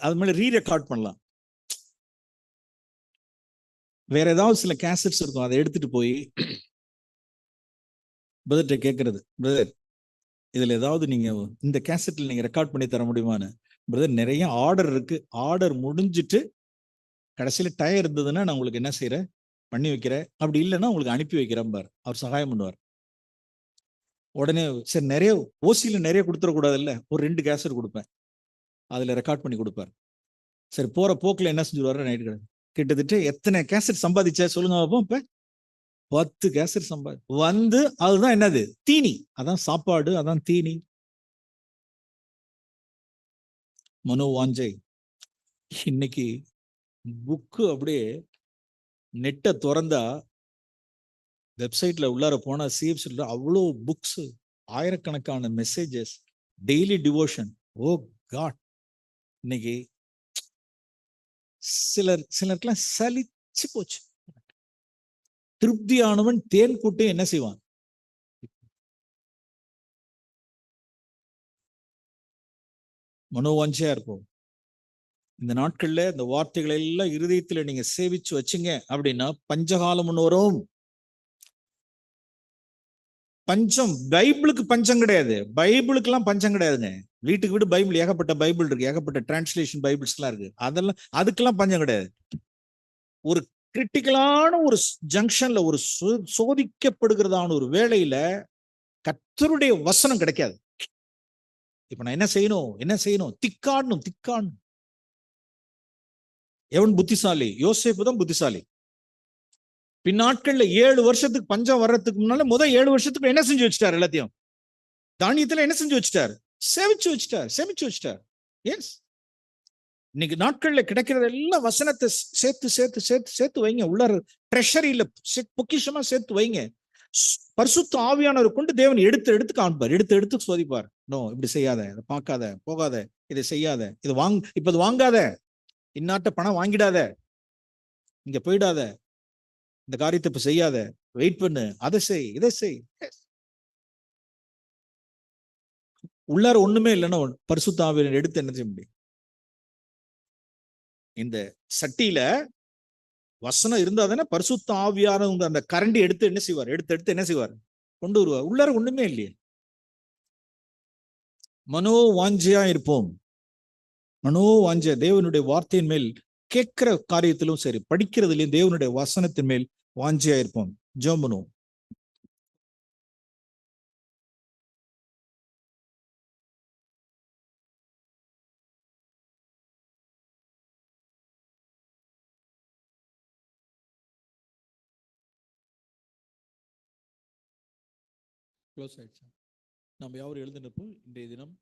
Speaker 1: அது மேல ரீரெக்கார்ட் பண்ணலாம். வேற ஏதாவது சில கேசட்ஸ் இருக்கும், அதை எடுத்துட்டு போய் பிரதர்கிட்ட கேட்கறது. பிரதர் இதுல ஏதாவது நீங்க இந்த கேசட்ல நீங்க ரெக்கார்ட் பண்ணி தர முடியுமான்னு. பிரதர் நிறைய ஆர்டர் இருக்கு, ஆர்டர் முடிஞ்சிட்டு கடைசியில டயர் இருந்ததுன்னா நான் உங்களுக்கு என்ன செய்யறேன், பண்ணி வைக்கிறேன். அப்படி இல்லைன்னா உங்களுக்கு அனுப்பி வைக்கிறேன் பார். அவர் சகாயம் பண்ணுவார். உடனே சரி, நிறைய ஓசியில நிறைய கொடுத்துடக்கூடாது இல்ல, ஒரு 2 கேசட் கொடுப்பேன், அதுல ரெக்கார்ட் பண்ணி கொடுப்பார். சரி, போற போக்குல என்ன செஞ்சுருவாரு, நைட்டு கிட்டத்தட்ட எத்தனை கேசட் சம்பாதிச்சா சொல்லுங்க பார்ப்போம். இப்ப 10 கேசட் வந்து அதுதான் என்னது, தீனி. அதான் சாப்பாடு, அதான் தீனி. மனோ வாஞ்சை. இன்னைக்கு புக்கு அப்படியே நெட்டை திறந்தா வெப்சைட்ல உள்ளார போனா சிஎஃப்சி அவ்வளோ புக்ஸ், ஆயிரக்கணக்கான மெசேஜஸ், டெய்லி டிவோஷன். ஓ காட். இன்னைக்கு சிலருக்கெல்லாம் சலிச்சு போச்சு. திருப்தியானவன் தேன் கூட்டு என்ன செய்வான்? மனோவாஞ்சையா இருப்போம். இந்த நாட்கள்ல இந்த வார்த்தைகளை எல்லாம் இருதயத்துல நீங்க சேவிச்சு வச்சுங்க அப்படின்னா பஞ்சகாலம் ஒன்று வரும். பஞ்சம் பைபிளுக்கு பஞ்சம் கிடையாது. பைபிளுக்கெல்லாம் பஞ்சம் கிடையாதுங்க. வீட்டுக்கு வீடு பைபிள், ஏகப்பட்ட பைபிள் இருக்கு, ஏகப்பட்ட டிரான்ஸ்லேஷன் பைபிள்ஸ்லாம் இருக்கு. அதெல்லாம் அதுக்கெல்லாம் பஞ்சம் கிடையாது. ஒரு கிரிட்டிக்கலான ஒரு ஜங்ஷன்ல, ஒரு சோதிக்கப்படுகிறதான ஒரு வேளையில கர்த்தருடைய வசனம் கிடைக்காது. இப்ப நான் என்ன செய்யணும்? திக்காடணும். எவன் புத்திசாலி? யோசேப்பு தான் புத்திசாலி. பின்னாட்கள்ல 7 வருஷத்துக்கு பஞ்சம் வர்றதுக்கு முன்னால 7 வருஷத்துக்கு என்ன செஞ்சு வச்சுட்டார்? எல்லாத்தையும் தானியத்துல என்ன செஞ்சு வச்சுட்டார்? சேமிச்சு வச்சுட்டார். எஸ், இன்னைக்கு நாட்கள்ல கிடைக்கிறது எல்லாம் வசனத்தை சேர்த்து வைங்க. உள்ள ட்ரெஷரியில பொக்கிஷமா சேர்த்து வைங்க. பரிசுத்த ஆவியானவர் கொண்டு தேவன் எடுத்து காண்பார், எடுத்து சோதிப்பார். நோ, இப்படி செய்யாத, இதை பார்க்காத, போகாத, இதை செய்யாத, இது வாங்காத, இன்னாட்ட பணம் வாங்கிடாத, இங்க போயிடாத, இந்த காரியத்தை இப்ப செய்யாத, வெயிட் பண்ணு, அதை செய், இதை செய். உள்ளார ஒண்ணுமே இல்லைன்னா பரிசுத்த ஆவியானவர் எடுத்து என்ன செய்ய முடியும்? இந்த சட்டியில வசனம் இருந்தா தானே பரிசுத்த ஆவியானவங்க அந்த கரண்டி எடுத்து என்ன செய்வார்? எடுத்து என்ன செய்வார்? கொண்டு வருவார். உள்ளார ஒண்ணுமே இல்லையே. மனோ வாஞ்சியா இருப்போம். மனோ வாஞ்ச தேவனுடைய வார்த்தையின் மேல் கேட்கிற காரியத்திலும் சரி, படிக்கிறதுலயும் தேவனுடைய வசனத்தின் மேல் வாஞ்சியா இருப்போம். ஜெபம் பண்ணுவோம். க்ளோஸ் ஆயிடுச்சு. நம்ம யாரும் எழுந்திருப்போம். இன்றைய தினம்